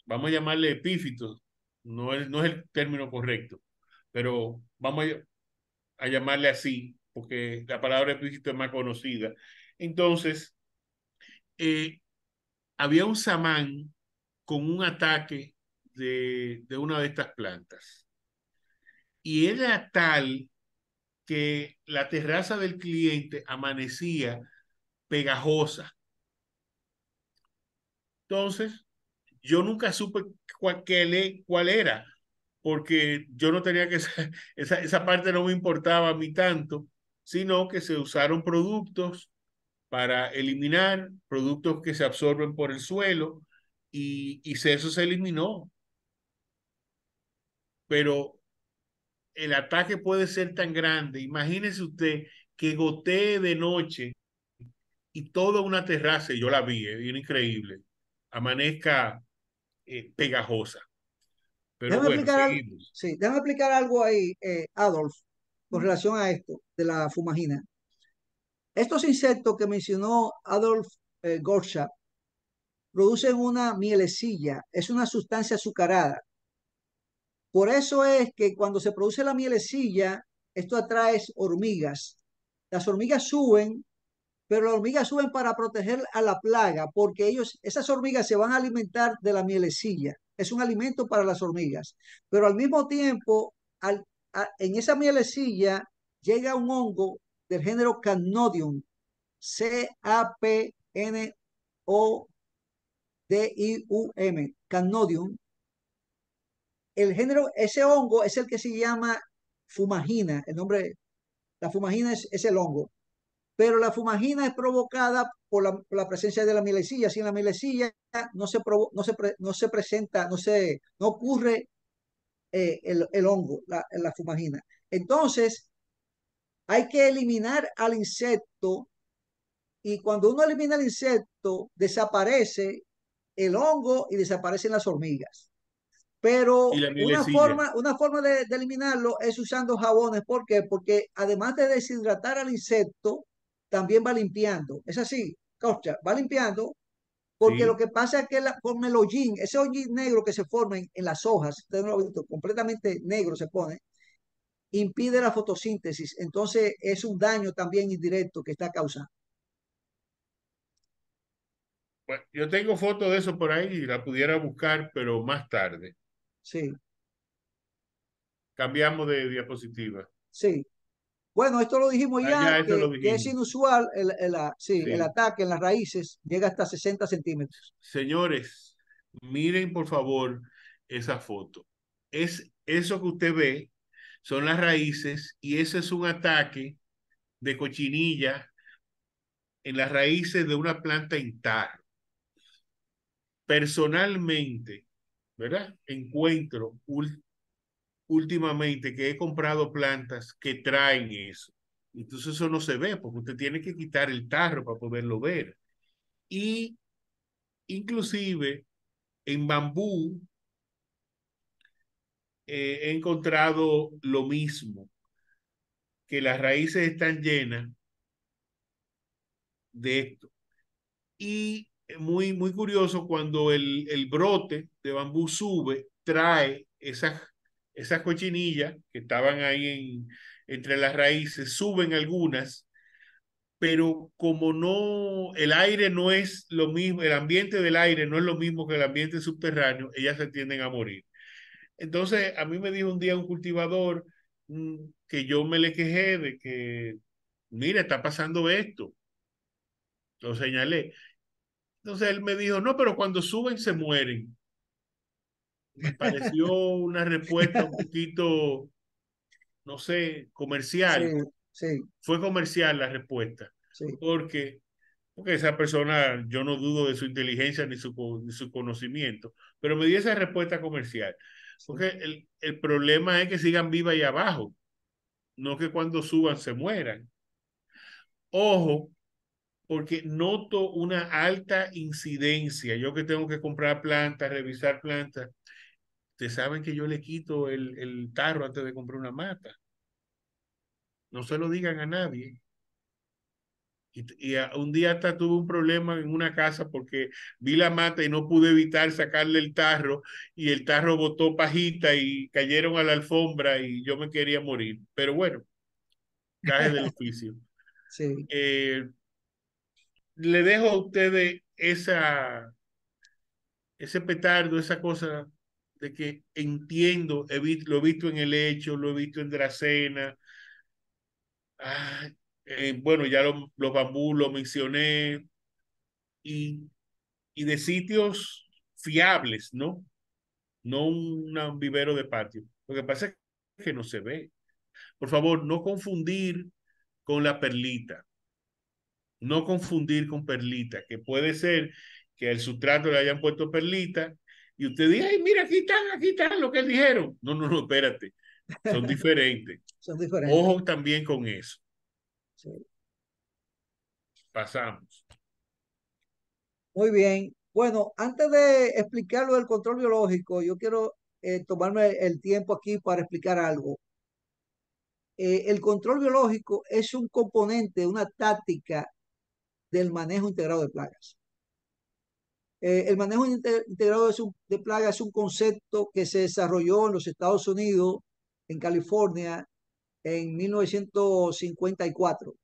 B: Vamos a llamarle epífito, no es el término correcto, pero vamos a llamarle así, porque la palabra epífito es más conocida. Entonces, eh, había un samán con un ataque de una de estas plantas. Y era tal que la terraza del cliente amanecía pegajosa. Entonces, yo nunca supe cuál era, porque yo no tenía que, esa parte no me importaba a mí tanto, sino que se usaron productos para eliminar, productos que se absorben por el suelo, eso se eliminó. Pero el ataque puede ser tan grande. Imagínese usted que gotee de noche y toda una terraza, y yo la vi, era increíble, amanezca pegajosa. Pero
C: déjame
B: bueno,
C: explicar algo,
B: seguimos.
C: sí, déjame explicar algo ahí, Adolf, con relación a esto de la fumagina. Estos insectos que mencionó Adolf Gorsha producen una mielecilla, es una sustancia azucarada. Por eso es que cuando se produce la mielecilla, esto atrae hormigas. Las hormigas suben, pero las hormigas suben para proteger a la plaga, porque esas hormigas se van a alimentar de la mielecilla. Es un alimento para las hormigas. Pero al mismo tiempo, en esa mielecilla llega un hongo del género Cannodium, Capnodium, Cannodium. El género, ese hongo es el que se llama fumagina. El nombre, la fumagina es el hongo. pero la fumagina es provocada por la presencia de la mielecilla. Sin la mielecilla no se presenta, no ocurre el hongo, la fumagina. Entonces, hay que eliminar al insecto y cuando uno elimina el insecto, desaparece el hongo y desaparecen las hormigas.
B: Y
C: Pero
B: la mielecilla.
C: una forma de eliminarlo es usando jabones. ¿Por qué? Porque además de deshidratar al insecto, también va limpiando. Es así, Cocha, va limpiando porque lo
B: Sí.
C: que pasa es que con el hollín, ese hollín negro que se forma en las hojas, ustedes no lo han visto, completamente negro se pone, impide la fotosíntesis. Entonces es un daño también indirecto que está causando.
B: Bueno, yo tengo fotos de eso por ahí y la pudiera buscar, pero más tarde.
C: Sí,
B: Cambiamos de diapositiva.
C: sí. Bueno, esto lo dijimos
B: Ah,
C: ya,
B: ya eso lo
C: que es
B: dijimos.
C: inusual sí, el
B: Sí.
C: ataque en las raíces, llega hasta 60 centímetros.
B: Señores, miren por favor esa foto. Es eso que usted ve, son las raíces y ese es un ataque de cochinilla en las raíces de una planta en tarro. Personalmente, ¿verdad? Encuentro últimamente que he comprado plantas que traen eso. Entonces eso no se ve porque usted tiene que quitar el tarro para poderlo ver. Y inclusive en bambú he encontrado lo mismo, que las raíces están llenas de esto. Y muy curioso, cuando el brote de bambú sube, trae esas cochinillas que estaban ahí entre las raíces, suben algunas, pero como no, el aire no es lo mismo, el ambiente del aire no es lo mismo que el ambiente subterráneo, ellas se tienden a morir. Entonces, a mí me dijo un día un cultivador que yo me le quejé de que, mira, está pasando esto. Lo señalé. Entonces él me dijo, no, pero cuando suben se mueren. Me pareció una respuesta un poquito, no sé,
C: Sí,
B: comercial.
C: sí,
B: Fue comercial la respuesta,
C: sí,
B: porque, porque esa persona, yo no dudo de su inteligencia ni su conocimiento, pero me dio esa respuesta comercial.
C: sí.
B: Porque el problema es que sigan vivas ahí abajo, no que cuando suban se mueran. Ojo, porque noto una alta incidencia. Yo que tengo que comprar plantas, revisar plantas, ustedes saben que yo le quito el tarro antes de comprar una mata. No se lo digan a nadie. Un día hasta tuve un problema en una casa porque vi la mata y no pude evitar sacarle el tarro y el tarro botó pajita y cayeron a la alfombra y yo me quería morir. Pero bueno, caje del oficio.
C: Sí,
B: Eh, Le dejo a ustedes ese petardo, esa cosa de que entiendo, lo he visto en el hecho, lo he visto en Dracena. Ah, bueno, ya los bambú lo mencioné y, y de sitios fiables, ¿no? No un vivero de patio. Lo que pasa es que no se ve. Por favor, no confundir con la perlita. No confundir con perlita, que puede ser que al sustrato le hayan puesto perlita y usted diga, ay, mira, aquí están lo que dijeron. No, no, no, espérate. Son diferentes.
C: son diferentes.
B: Ojo también con eso.
C: Sí.
B: Pasamos.
C: Muy bien. Bueno, antes de explicar lo del control biológico, yo quiero tomarme el tiempo aquí para explicar algo. El control biológico es un componente, una táctica del manejo integrado de plagas. El manejo integrado de plagas es un concepto que se desarrolló en los Estados Unidos, en California, en 1954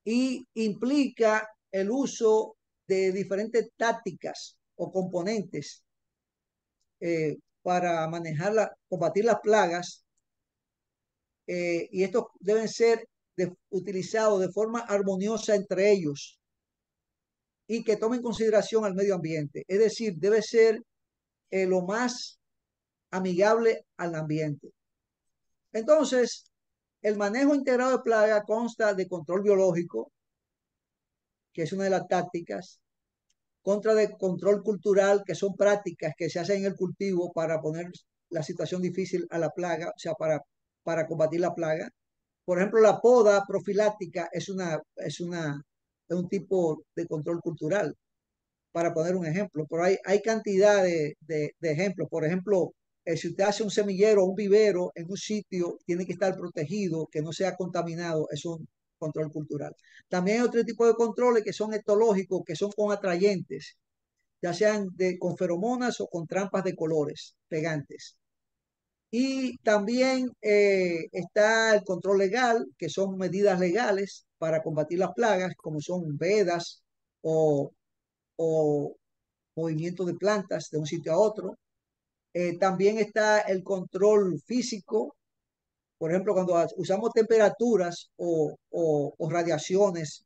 C: y implica el uso de diferentes tácticas o componentes para combatir las plagas y estos deben ser utilizados de forma armoniosa entre ellos y que tomen en consideración al medio ambiente. Es decir, debe ser lo más amigable al ambiente. Entonces, el manejo integrado de plaga consta de control biológico, que es una de las tácticas, contra de control cultural, que son prácticas que se hacen en el cultivo para poner la situación difícil a la plaga, o sea, para combatir la plaga. Por ejemplo, la poda profiláctica es un tipo de control cultural, para poner un ejemplo, pero hay cantidad de ejemplos. Por ejemplo, si usted hace un semillero o un vivero en un sitio, tiene que estar protegido, que no sea contaminado, es un control cultural. También hay otro tipo de controles que son etológicos, que son con atrayentes, ya sean con feromonas o con trampas de colores pegantes. Y también está el control legal, que son medidas legales para combatir las plagas, como son vedas o, o movimiento de plantas de un sitio a otro. También está el control físico, por ejemplo, cuando usamos temperaturas o radiaciones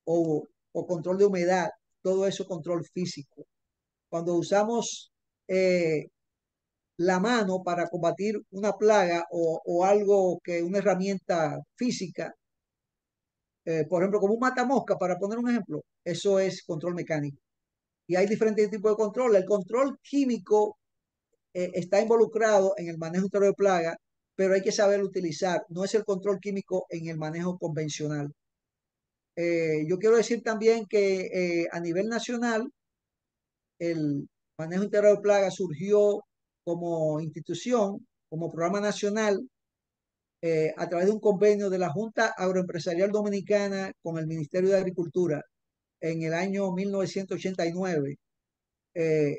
C: o control de humedad, todo eso control físico. Cuando usamos la mano para combatir una plaga o algo que una herramienta física, por ejemplo, como un matamosca, para poner un ejemplo, eso es control mecánico. Y hay diferentes tipos de control. El control químico está involucrado en el manejo de plaga, pero hay que saber utilizar. No es el control químico en el manejo convencional. Yo quiero decir también que a nivel nacional, el manejo integrado de plagas surgió como institución, como programa nacional, a través de un convenio de la Junta Agroempresarial Dominicana con el Ministerio de Agricultura en el año 1989. Eh,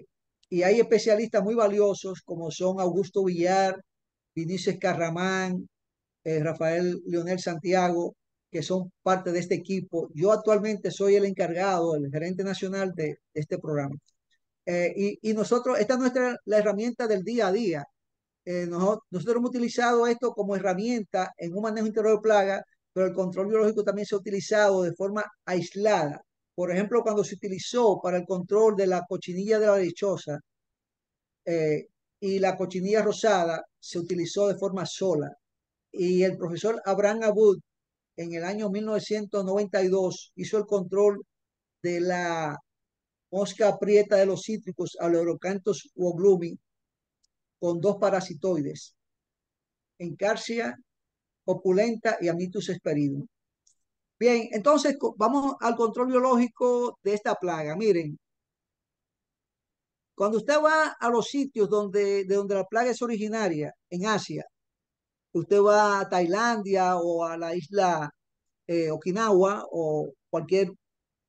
C: y hay especialistas muy valiosos como son Augusto Villar, Vinicio Escarramán, Rafael Leonel Santiago, que son parte de este equipo. Yo actualmente soy el encargado, el gerente nacional de este programa. Y nosotros, esta es la herramienta del día a día. Nosotros hemos utilizado esto como herramienta en un manejo integral de plaga, pero el control biológico también se ha utilizado de forma aislada. Por ejemplo, cuando se utilizó para el control de la cochinilla de la lechosa y la cochinilla rosada, se utilizó de forma sola. Y el profesor Abraham Abud en el año 1992 hizo el control de la mosca prieta de los cítricos, Aleorocanthus uoglumi, con dos parasitoides, Encarsia opulenta y Amitus hesperidum. Bien, entonces vamos al control biológico de esta plaga. Miren, cuando usted va a los sitios de donde la plaga es originaria, en Asia, usted va a Tailandia o a la isla Okinawa o cualquier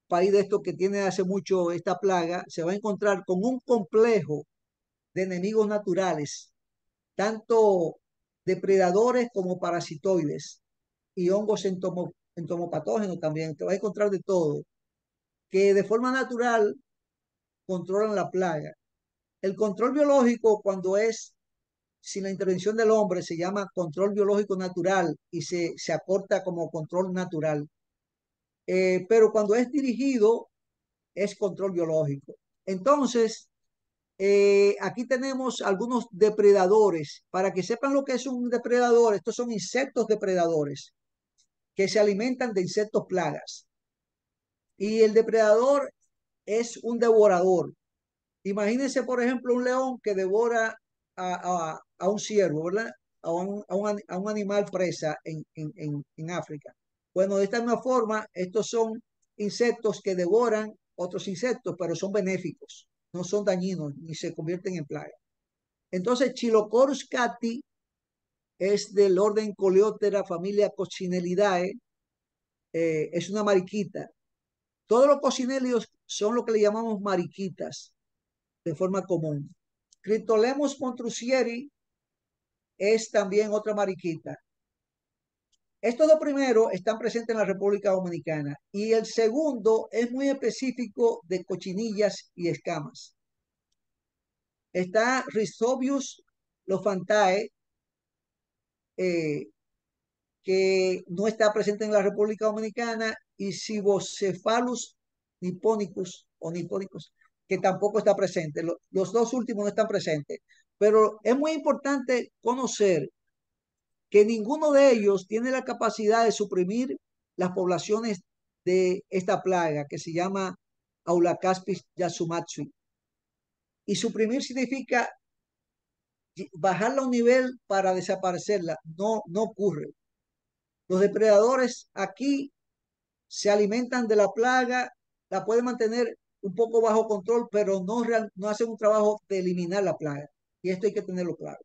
C: país de estos que tiene hace mucho esta plaga, se va a encontrar con un complejo de enemigos naturales, tanto depredadores como parasitoides y hongos entomopatógenos también. Te va a encontrar de todo, que de forma natural controlan la plaga. El control biológico, cuando es sin la intervención del hombre, se llama control biológico natural y se acorta como control natural. Pero cuando es dirigido, es control biológico. Entonces, aquí tenemos algunos depredadores. Para que sepan lo que es un depredador, estos son insectos depredadores que se alimentan de insectos plagas. Y el depredador es un devorador. Imagínense, por ejemplo, un león que devora a un ciervo, ¿verdad? A un animal presa en África. Bueno, de esta misma forma, estos son insectos que devoran otros insectos, pero son benéficos, no son dañinos ni se convierten en plaga. Entonces, Chilocorus cati es del orden Coleoptera, familia Coccinellidae, es una mariquita. Todos los coccinelios son lo que le llamamos mariquitas de forma común. Cryptolemus montrusieri es también otra mariquita. Estos dos primeros están presentes en la República Dominicana y el segundo es muy específico de cochinillas y escamas. Está Rhizobius lofantae, que no está presente en la República Dominicana, y Cibocephalus nipponicus o nipponicus, que tampoco está presente. Los dos últimos no están presentes. Pero es muy importante conocer que ninguno de ellos tiene la capacidad de suprimir las poblaciones de esta plaga que se llama Aulacaspis yasumatsui. Y suprimir significa bajarla a un nivel para desaparecerla. No, no ocurre. Los depredadores aquí se alimentan de la plaga, la pueden mantener un poco bajo control, pero no hacen un trabajo de eliminar la plaga. Y esto hay que tenerlo claro.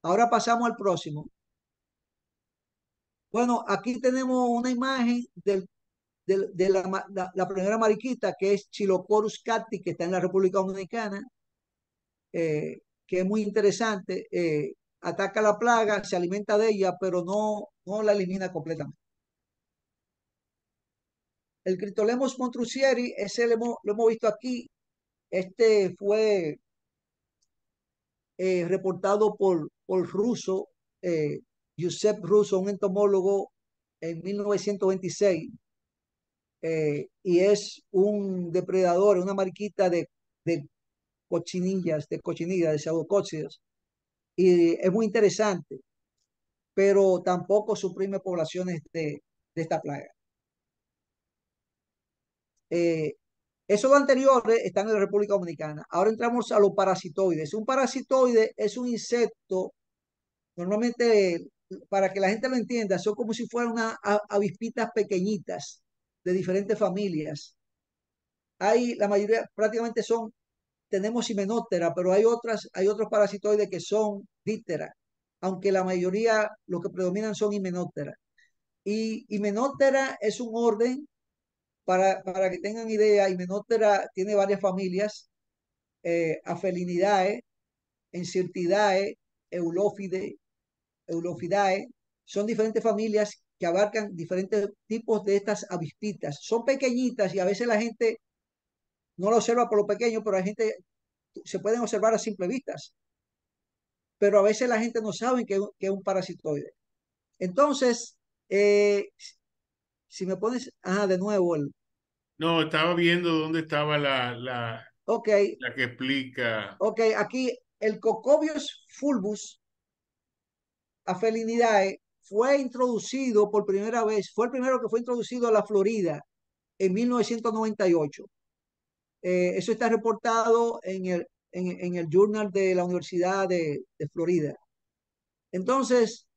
C: Ahora pasamos al próximo. Bueno, aquí tenemos una imagen de la primera mariquita, que es Chilocorus cacti, que está en la República Dominicana, que es muy interesante. Ataca la plaga, se alimenta de ella, pero no la elimina completamente. El Cryptolemos montreusieri, ese lo hemos visto aquí. Este fue reportado por Russo, Giuseppe Russo, un entomólogo, en 1926. Y es un depredador, una mariquita de cochinillas, de pseudocócidos. Y es muy interesante, pero tampoco suprime poblaciones de esta plaga. Esos anteriores están en la República Dominicana. Ahora entramos a los parasitoides. Un parasitoide es un insecto, normalmente, para que la gente lo entienda, son como si fueran unas avispitas pequeñitas de diferentes familias. La mayoría prácticamente tenemos himenóptera, pero hay otros parasitoides que son dípteras, aunque la mayoría, lo que predominan son himenópteras. Y himenóptera es un orden, para que tengan idea, himenóptera tiene varias familias: Afelinidae, Encyrtidae, Eulofidae. Son diferentes familias que abarcan diferentes tipos de estas avispitas. Son pequeñitas y a veces la gente no lo observa por lo pequeño, pero hay gente, se pueden observar a simple vista, pero a veces la gente no sabe que es un parasitoide. Entonces, si me pones, de nuevo,
B: No, estaba viendo dónde estaba
C: ok,
B: la que explica.
C: ok, aquí el Cocobius fulvus Afelinidae fue introducido por primera vez, fue el primero que fue introducido a la Florida en 1998. Eso está reportado en el Journal de la Universidad de Florida. Entonces,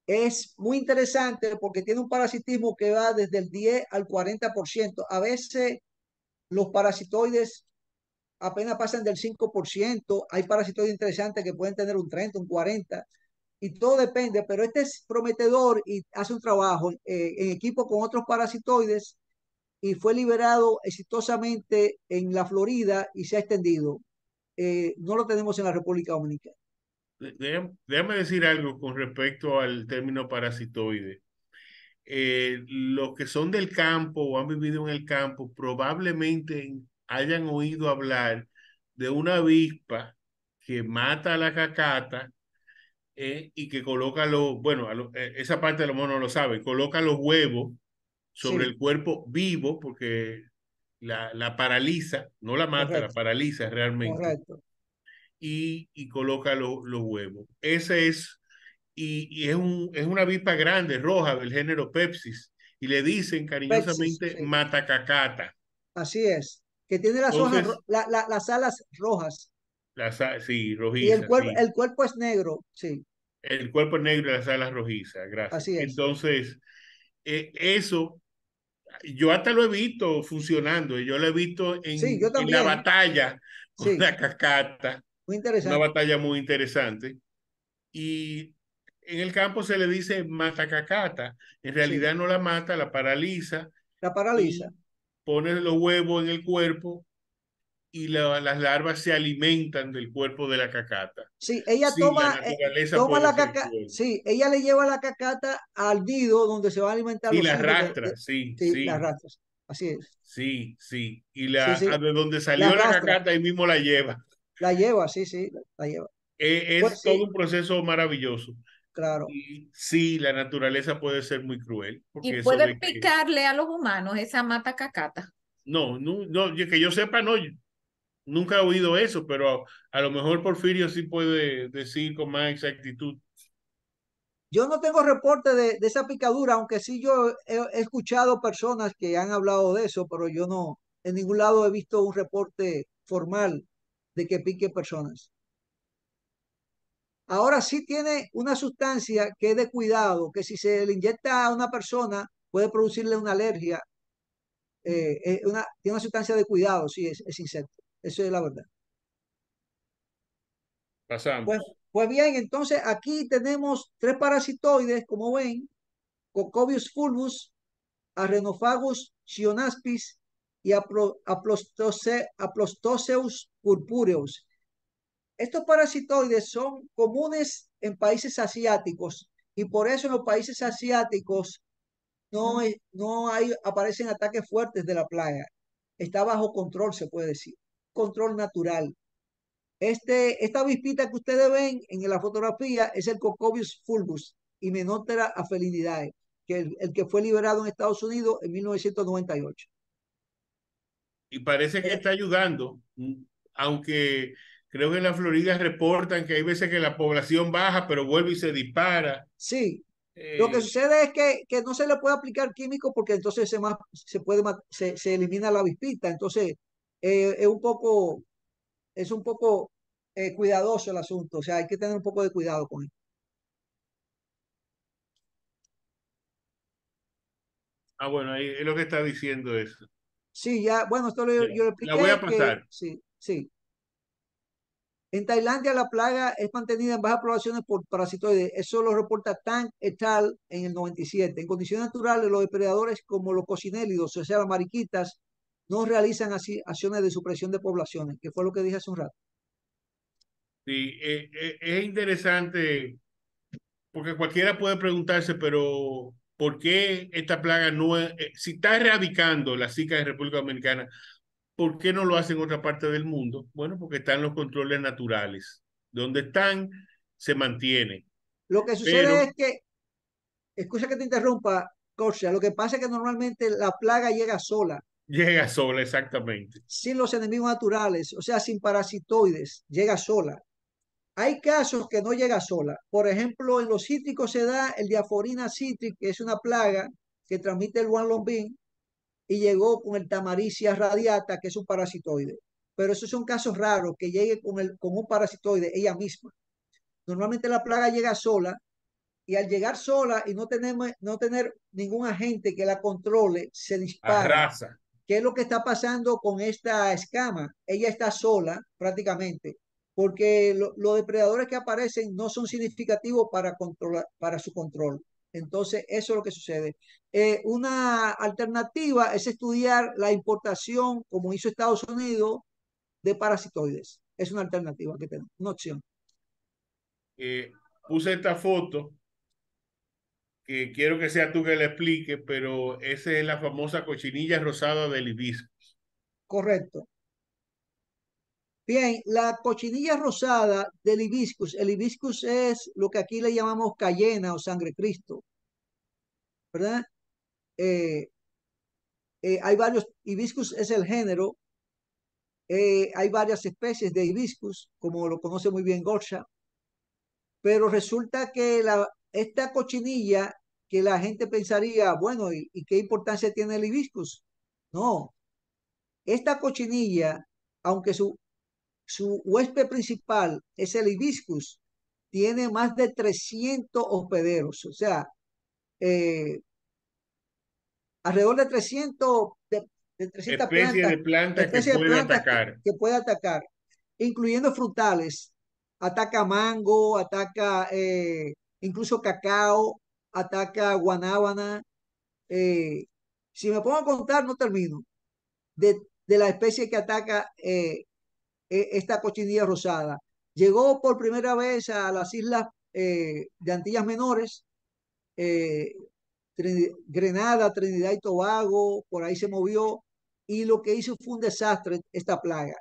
C: es muy interesante porque tiene un parasitismo que va desde el 10 al 40%. A veces los parasitoides apenas pasan del 5%. Hay parasitoides interesantes que pueden tener un 30, un 40%. Y todo depende, pero este es prometedor y hace un trabajo en equipo con otros parasitoides y fue liberado exitosamente en la Florida y se ha extendido. No lo tenemos en la República Dominicana.
B: Déjame decir algo con respecto al término parasitoide. Los que son del campo o han vivido en el campo probablemente hayan oído hablar de una avispa que mata a la cacata, y que coloca bueno, esa parte a lo mejor no lo sabe, coloca los huevos sobre
C: Sí,
B: el cuerpo vivo porque la paraliza, no la mata, la
C: correcto,
B: paraliza realmente,
C: correcto.
B: y coloca los huevos. Ese es, y es una avispa grande, roja, del género Pepsis, y le dicen
C: Pexis,
B: cariñosamente
C: sí,
B: matacacata.
C: así es. Que tiene las hojas,
B: Entonces,
C: las alas rojas
B: sí,
C: y
B: rojiza, sí.
C: el cuerpo es negro, sí,
B: El cuerpo es negro y las alas rojizas, gracias.
C: así es.
B: Entonces, eso yo hasta lo he visto funcionando, yo lo he visto
C: Sí, yo
B: en la
C: también,
B: batalla con
C: sí,
B: la cacata,
C: muy
B: una
C: interesante,
B: batalla muy interesante. Y en el campo se le dice mata cacata, en
C: sí,
B: realidad no la mata, la paraliza
C: la paraliza.
B: y pone los huevos en el cuerpo y las larvas se alimentan del cuerpo de la cacata.
C: Sí, ella
B: Sí, la naturaleza
C: toma
B: puede
C: la
B: ser
C: caca,
B: cruel.
C: sí, ella le lleva la cacata al nido donde se van a alimentar
B: Sí,
C: los
B: la
C: hijos
B: arrastra, sí,
C: sí, las
B: sí.
C: ratas, así es,
B: Sí, sí. Y
C: sí, sí,
B: de donde
C: la
B: salió la
C: arrastra,
B: cacata, ahí mismo la lleva.
C: la lleva, sí, sí, la lleva.
B: Es
C: Pues
B: todo
C: sí,
B: un proceso maravilloso.
C: claro.
B: Y sí, la naturaleza puede ser muy cruel,
A: Y
B: porque eso
A: puede
B: de que,
A: picarle a los humanos esa mata cacata.
B: no, que yo sepa, no, Nunca he oído eso, pero a lo mejor Porfirio sí puede decir con más exactitud.
C: Yo no tengo reporte de esa picadura, aunque sí yo he escuchado personas que han hablado de eso, pero yo no, en ningún lado he visto un reporte formal de que pique personas. Ahora sí tiene una sustancia que es de cuidado, que si se le inyecta a una persona puede producirle una alergia. Tiene una sustancia de cuidado, sí, es insecto. Eso es la verdad. Pues,
B: Pasamos.
C: pues bien, entonces aquí tenemos tres parasitoides, como ven, Cocobius fulvus, Arenophagus chionaspis y Aplostoseus purpureus. Estos parasitoides son comunes en países asiáticos y por eso en los países asiáticos no hay, aparecen ataques fuertes de la plaga. Está bajo control, se puede decir. Control natural. Esta avispita que ustedes ven en la fotografía es el Cocobius fulvus y Menoptera afelinidae, que el que fue liberado en Estados Unidos en 1998.
B: Y parece que
C: Eh,
B: está ayudando, aunque creo que en la Florida reportan que hay veces que la población baja, pero vuelve y se dispara.
C: sí, lo que
B: Eh,
C: sucede es que no se le puede aplicar químico porque entonces se elimina la avispita. Entonces, es un poco cuidadoso el asunto. O sea, hay que tener un poco de cuidado con él.
B: bueno, ahí es lo que está diciendo eso.
C: Sí, ya, bueno, yo le
B: La voy
C: expliqué
B: a
C: que
B: pasar.
C: sí, sí. En Tailandia la plaga es mantenida en bajas poblaciones por parasitoides. Eso lo reporta Tang et al. En el 97. En condiciones naturales, los depredadores como los cocinélidos, o sea, las mariquitas, no realizan así acciones de supresión de poblaciones, que fue lo que dije hace un rato.
B: Sí, es interesante porque cualquiera puede preguntarse, pero ¿por qué esta plaga no es, si está erradicando la Zika en República Dominicana, ¿por qué no lo hace en otra parte del mundo? Bueno, porque están los controles naturales. Donde están, se mantiene.
C: Lo que sucede
B: Pero
C: es que, escucha que te interrumpa, Corsia, lo que pasa es que normalmente la plaga llega sola,
B: llega sola, exactamente.
C: sin los enemigos naturales, o sea, sin parasitoides, llega sola. Hay casos que no llega sola. Por ejemplo, en los cítricos se da el diaforina cítric, que es una plaga que transmite el guanlombín, y llegó con el tamaricia radiata, que es un parasitoide. Pero esos son casos raros que llegue con un parasitoide ella misma. Normalmente la plaga llega sola y al llegar sola y no tener ningún agente que la controle, se dispara.
B: Arrasa.
C: ¿Qué es lo que está pasando con esta escama? Ella está sola prácticamente, porque los depredadores que aparecen no son significativos para su control. Entonces, eso es lo que sucede. Una alternativa es estudiar la importación, como hizo Estados Unidos, de parasitoides. Es una alternativa que tenemos, una opción.
B: Eh, Puse esta foto que quiero que sea tú que la explique, pero esa es la famosa cochinilla rosada del hibisco.
C: Correcto. Bien, la cochinilla rosada del hibiscus. El hibiscus es lo que aquí le llamamos cayena o sangre Cristo, ¿verdad? Eh, hay varios, hibiscus es el género, hay varias especies de hibiscus, como lo conoce muy bien Gorsha, pero resulta que esta cochinilla que la gente pensaría, bueno, ¿y qué importancia tiene el hibiscus? No, esta cochinilla, aunque su huésped principal es el hibiscus, tiene más de 300 hospederos, o sea, eh, alrededor de 300
B: Especie
C: plantas,
B: de planta que
C: especies de
B: puede
C: plantas
B: atacar.
C: que puede atacar, incluyendo frutales. Ataca mango, ataca incluso cacao, ataca guanábana. eh, si me pongo a contar, no termino. De la especie que ataca esta cochinilla rosada. Llegó por primera vez a las islas de Antillas Menores, eh, Grenada, Trinidad y Tobago, por ahí se movió y lo que hizo fue un desastre esta plaga,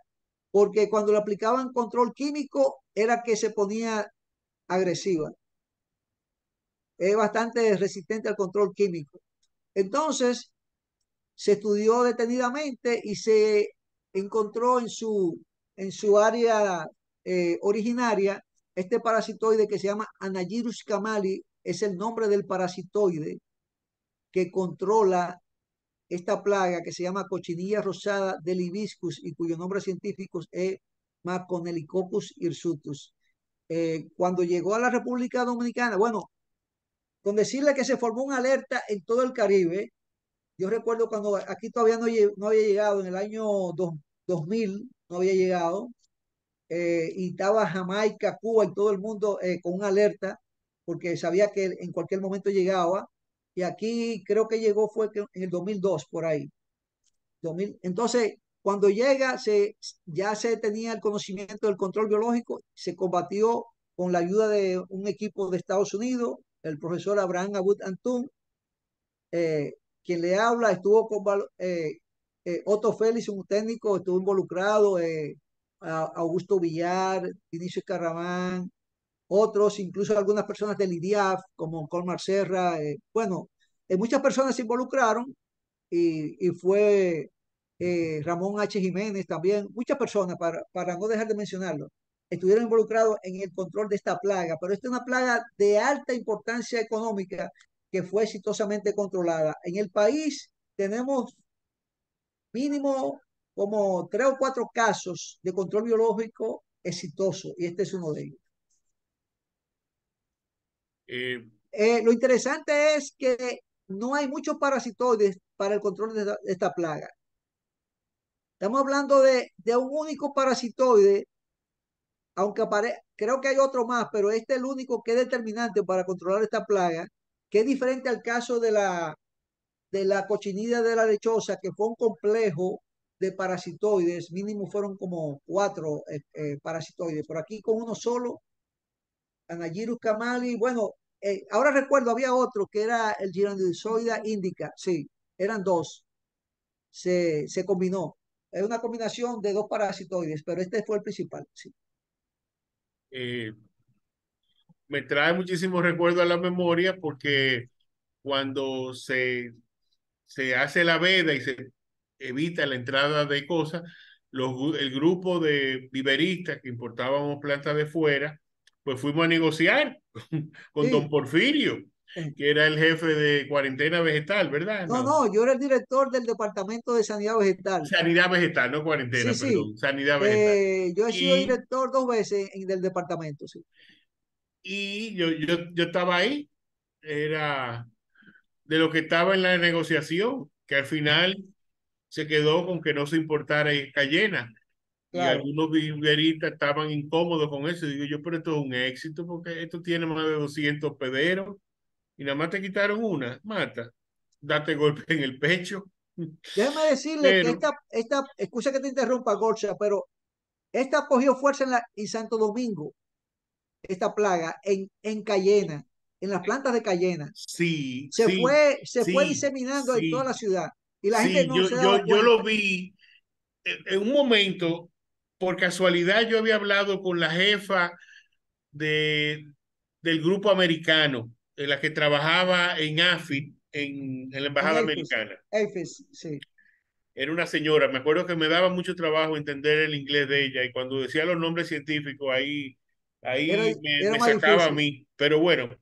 C: porque cuando le aplicaban control químico era que se ponía agresiva, es bastante resistente al control químico. Entonces, se estudió detenidamente y se encontró en su área originaria, este parasitoide que se llama Anagyrus camali es el nombre del parasitoide que controla esta plaga que se llama cochinilla rosada del hibiscus y cuyo nombre científico es Maconelicoccus hirsutus. Cuando llegó a la República Dominicana, bueno, con decirle que se formó una alerta en todo el Caribe. Yo recuerdo cuando aquí todavía no había llegado, en el año 2000 no había llegado, y estaba Jamaica, Cuba y todo el mundo con una alerta, porque sabía que en cualquier momento llegaba. Y aquí creo que llegó fue en el 2002, por ahí. 2000. Entonces, cuando llega, ya se tenía el conocimiento del control biológico, se combatió con la ayuda de un equipo de Estados Unidos, el profesor Abraham Abud Antún, quien le habla, estuvo con Otto Félix, un técnico, estuvo involucrado, Augusto Villar, Vinicio Escarramán, otros, incluso algunas personas del IDIAF, como Colmar Serra, bueno, muchas personas se involucraron y fue Ramón H. Jiménez también, muchas personas, para no dejar de mencionarlo, estuvieron involucrados en el control de esta plaga, pero esta es una plaga de alta importancia económica que fue exitosamente controlada. En el país tenemos mínimo como 3 o 4 casos de control biológico exitoso y este es uno de ellos.
B: Eh,
C: Lo interesante es que no hay muchos parasitoides para el control de esta plaga. Estamos hablando de un único parasitoide, aunque creo que hay otro más, pero este es el único que es determinante para controlar esta plaga, que es diferente al caso de la cochinilla de la lechosa, que fue un complejo de parasitoides, mínimo fueron como 4 parasitoides, por aquí con uno solo, Anagyrus camali, bueno, ahora recuerdo, había otro que era el Girondizoida indica, sí, eran dos, se combinó. Es una combinación de 2 parasitoides, pero este fue el principal. Sí.
B: eh, Me trae muchísimos recuerdos a la memoria porque cuando se hace la veda y se evita la entrada de cosas, el grupo de viveristas que importábamos plantas de fuera, pues fuimos a negociar con don
C: Sí.
B: Porfirio, que era el jefe de cuarentena vegetal, ¿verdad?
C: No,
B: No,
C: no, yo era el director del Departamento de Sanidad Vegetal.
B: sanidad vegetal, no
C: Sí,
B: cuarentena,
C: sí.
B: perdón, sanidad vegetal.
C: Yo he sido
B: Y,
C: director 2 veces del departamento, sí.
B: y yo estaba ahí, era de lo que estaba en la negociación, que al final se quedó con que no se importara cayena. Y
C: Claro.
B: algunos viveristas estaban incómodos con eso. Digo yo, pero esto es un éxito porque esto tiene más de 200 pederos y nada más te quitaron una, mata, date golpe en el pecho.
C: Déjeme decirle que
B: Pero
C: excusa que te interrumpa, Gorcha, pero esta cogió fuerza en Santo Domingo, esta plaga, en Cayena, en las plantas de Cayena.
B: sí,
C: Se
B: sí,
C: fue, se fue
B: sí,
C: diseminando en toda
B: sí,
C: la ciudad y la gente
B: sí,
C: no se daba
B: yo lo
C: cuenta.
B: vi en un momento, por casualidad yo había hablado con la jefa de, del grupo americano, en la que trabajaba en AFI, en la
C: En
B: Embajada
C: Apex,
B: Americana.
C: Apex, sí.
B: Era una señora, me acuerdo que me daba mucho trabajo entender el inglés de ella y cuando decía los nombres científicos
C: Era,
B: ahí
C: era
B: me
C: más
B: sacaba a
C: difícil.
B: mí. Pero bueno,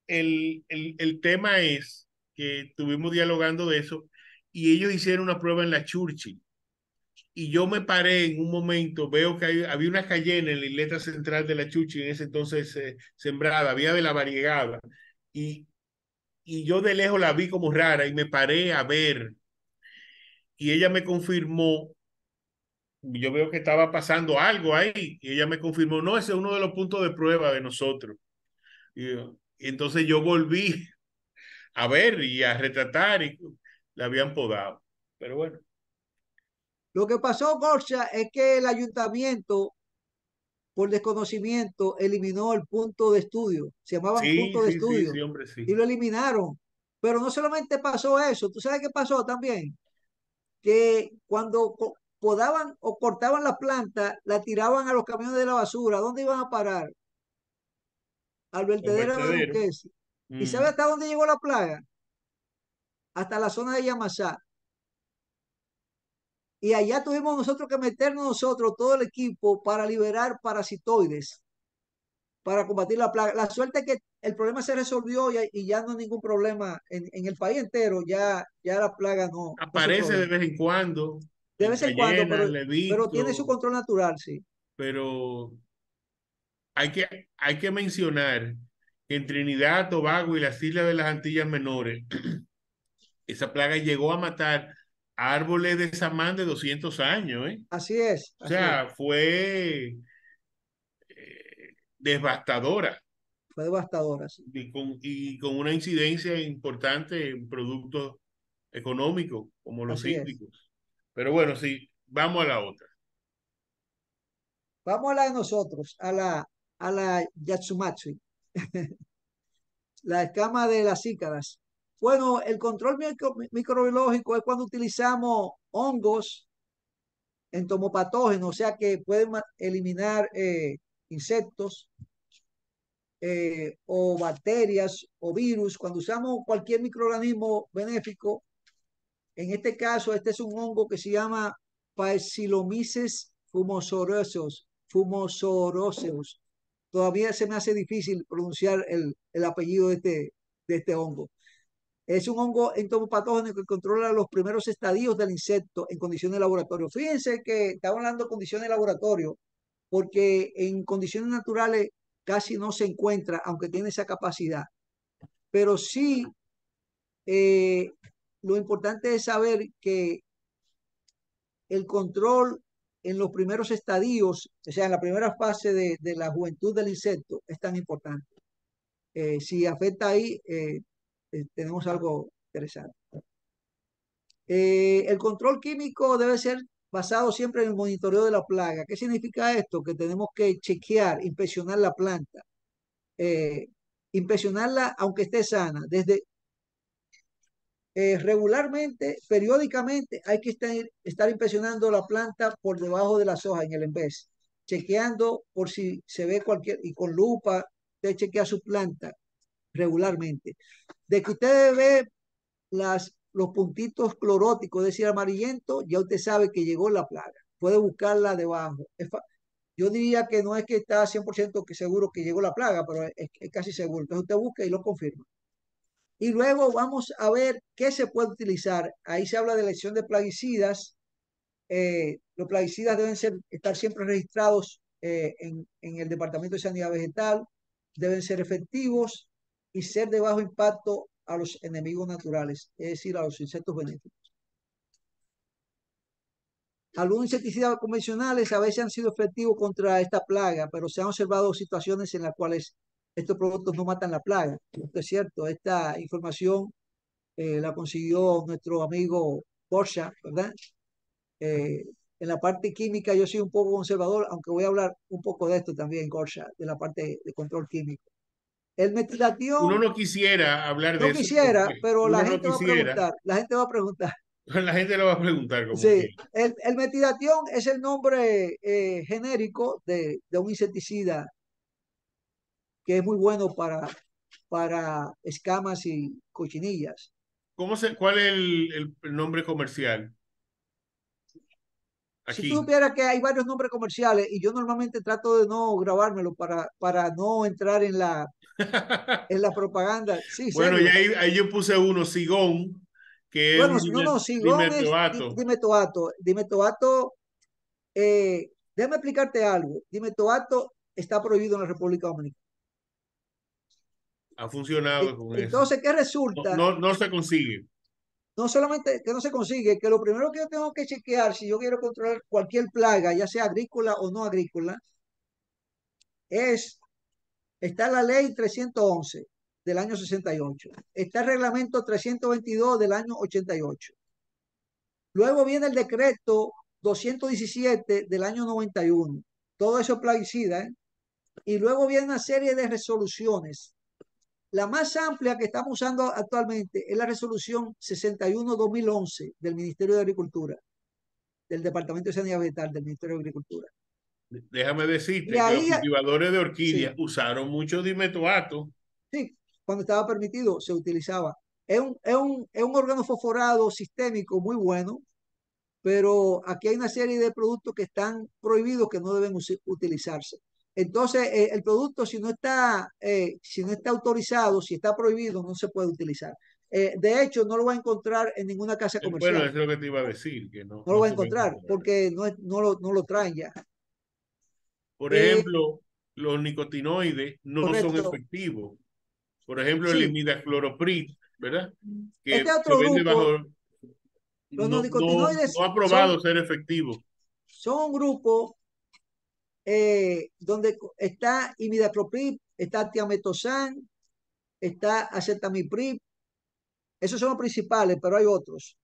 B: el tema es que estuvimos dialogando de eso y ellos hicieron una prueba en la Churchill y yo me paré en un momento, veo que había una cayena en la isleta central de la Churchill en ese entonces sembrada, había de la variegada y, y yo de lejos la vi como rara y me paré a ver y ella me confirmó, yo veo que estaba pasando algo ahí y ella me confirmó, no, ese es uno de los puntos de prueba de nosotros. Y entonces yo volví a ver y a retratar y la habían podado. Pero bueno,
C: Lo que pasó, Gorcha, es que el ayuntamiento, por desconocimiento, eliminó el punto de estudio. Se llamaban
B: sí,
C: punto de
B: sí, sí,
C: estudio
B: sí, hombre,
C: y
B: sí.
C: lo eliminaron. Pero no solamente pasó eso, ¿tú sabes qué pasó también? Que cuando podaban o cortaban la planta, la tiraban a los camiones de la basura. ¿Dónde iban a parar? Al
B: Los
C: vertedero de
B: vertederos.
C: Duques. ¿Y sabe
B: Mm.
C: hasta dónde llegó la plaga? Hasta la zona de Yamasá. Y allá tuvimos nosotros que meternos nosotros, todo el equipo, para liberar parasitoides, para combatir la plaga. La suerte es que el problema se resolvió y ya no hay ningún problema en el país entero, ya la plaga no es un
B: Aparece de
C: problema.
B: vez en cuando
C: De
B: en
C: vez en cuando,
B: Cayena,
C: pero tiene su
B: Levito,
C: control natural, sí.
B: pero hay que mencionar que en Trinidad, Tobago y las Islas de las Antillas Menores, esa plaga llegó a matar árboles de samán de 200 años, ¿eh?
C: Así es,
B: O
C: así es.
B: sea, fue devastadora
C: Fue devastadora, sí.
B: y con una incidencia importante en productos económicos como los
C: Así es.
B: cítricos. Pero bueno, sí, vamos a la otra.
C: Vamos a la de nosotros, a la Yatsumatsu, la escama de las cícadas. Bueno, el control microbiológico es cuando utilizamos hongos entomopatógenos, o sea que pueden eliminar insectos o bacterias o virus. Cuando usamos cualquier microorganismo benéfico, en este caso, este es un hongo que se llama Paecilomyces fumosoroseus. Todavía se me hace difícil pronunciar el apellido de este hongo. Es un hongo entomopatógeno que controla los primeros estadios del insecto en condiciones de laboratorio. Fíjense que estamos hablando de condiciones de laboratorio, porque en condiciones naturales casi no se encuentra, aunque tiene esa capacidad. Pero sí, eh, lo importante es saber que el control en los primeros estadios, o sea, en la primera fase de la juventud del insecto, es tan importante. Si afecta ahí, tenemos algo interesante. El control químico debe ser basado siempre en el monitoreo de la plaga. ¿Qué significa esto? Que tenemos que chequear, inspeccionar la planta, eh, inspeccionarla aunque esté sana. Desde regularmente, periódicamente, hay que estar inspeccionando la planta por debajo de las hojas en el envés, chequeando por si se ve cualquier, y con lupa, usted chequea su planta regularmente. De que usted ve los puntitos cloróticos, es decir, amarillento, ya usted sabe que llegó la plaga. Puede buscarla debajo. Yo diría que no es que está 100% seguro que llegó la plaga, pero es casi seguro. Entonces usted busca y lo confirma. Y luego vamos a ver qué se puede utilizar. Ahí se habla de elección de plaguicidas. Los plaguicidas deben estar siempre registrados en el Departamento de Sanidad Vegetal, deben ser efectivos y ser de bajo impacto a los enemigos naturales, es decir, a los insectos benéficos. Algunos insecticidas convencionales a veces han sido efectivos contra esta plaga, pero se han observado situaciones en las cuales estos productos no matan la plaga. Esto es cierto, esta información la consiguió nuestro amigo Porsche, ¿verdad? Eh, en la parte química yo soy un poco conservador, aunque voy a hablar un poco de esto también, Gorsha, de la parte de control químico. El
B: Uno
C: metilation,
B: no quisiera hablar de
C: no
B: eso
C: quisiera,
B: porque
C: pero la
B: uno no
C: gente va a
B: quisiera,
C: preguntar, la gente va a preguntar.
B: la gente lo va a preguntar como
C: Sí,
B: quiera.
C: el metilation es el nombre genérico de un insecticida que es muy bueno para escamas y cochinillas.
B: ¿Cuál es el nombre comercial
C: Si tú
B: aquí?
C: supieras que hay varios nombres comerciales y yo normalmente trato de no grabármelo para no entrar en la propaganda. Sí,
B: Bueno, y
C: serio.
B: ahí yo puse uno, Sigón, que es
C: Bueno,
B: un
C: no, no, Sigón es
B: dimetoato.
C: dimetoato. Dimetoato, déjame explicarte algo. Dimetoato está prohibido en la República Dominicana.
B: Ha funcionado con eso.
C: Entonces, ¿qué
B: No,
C: resulta?
B: no, no se consigue.
C: No solamente que no se consigue, que lo primero que yo tengo que chequear si yo quiero controlar cualquier plaga, ya sea agrícola o no agrícola, es, está la ley 311 del año 68, está el reglamento 322 del año 88. Luego viene el decreto 217 del año 91. Todo eso es plaguicida, ¿eh? Y luego viene una serie de resoluciones. La más amplia que estamos usando actualmente es la resolución 61-2011 del Ministerio de Agricultura, del Departamento de Sanidad Vegetal del Ministerio de Agricultura.
B: Déjame
C: Y
B: decirte que los
C: ahí,
B: cultivadores de
C: sí,
B: orquídeas usaron mucho dimetoato.
C: sí, cuando estaba permitido se utilizaba. Es un órgano fosforado sistémico muy bueno, pero aquí hay una serie de productos que están prohibidos que no deben utilizarse. Entonces, el producto, si no está autorizado, si está prohibido, no se puede utilizar. De hecho, no lo va a encontrar en ninguna casa
B: Bueno,
C: comercial.
B: eso es lo que te iba a decir, que
C: No lo
B: no
C: va a
B: se va a
C: encontrar
B: encontrar.
C: porque no lo traen ya.
B: Por
C: Eh,
B: ejemplo, los nicotinoides no son
C: correcto.
B: efectivos. Por ejemplo, el
C: Sí,
B: imidacloprid, ¿verdad?
C: este
B: Que
C: es
B: se
C: otro
B: vende
C: grupo.
B: bajo,
C: Los
B: no
C: neonicotinoides
B: ha probado ser efectivo.
C: son un grupo donde está imidacloprid, está tiametosan, está acetamiprid. Esos son los principales, pero hay otros.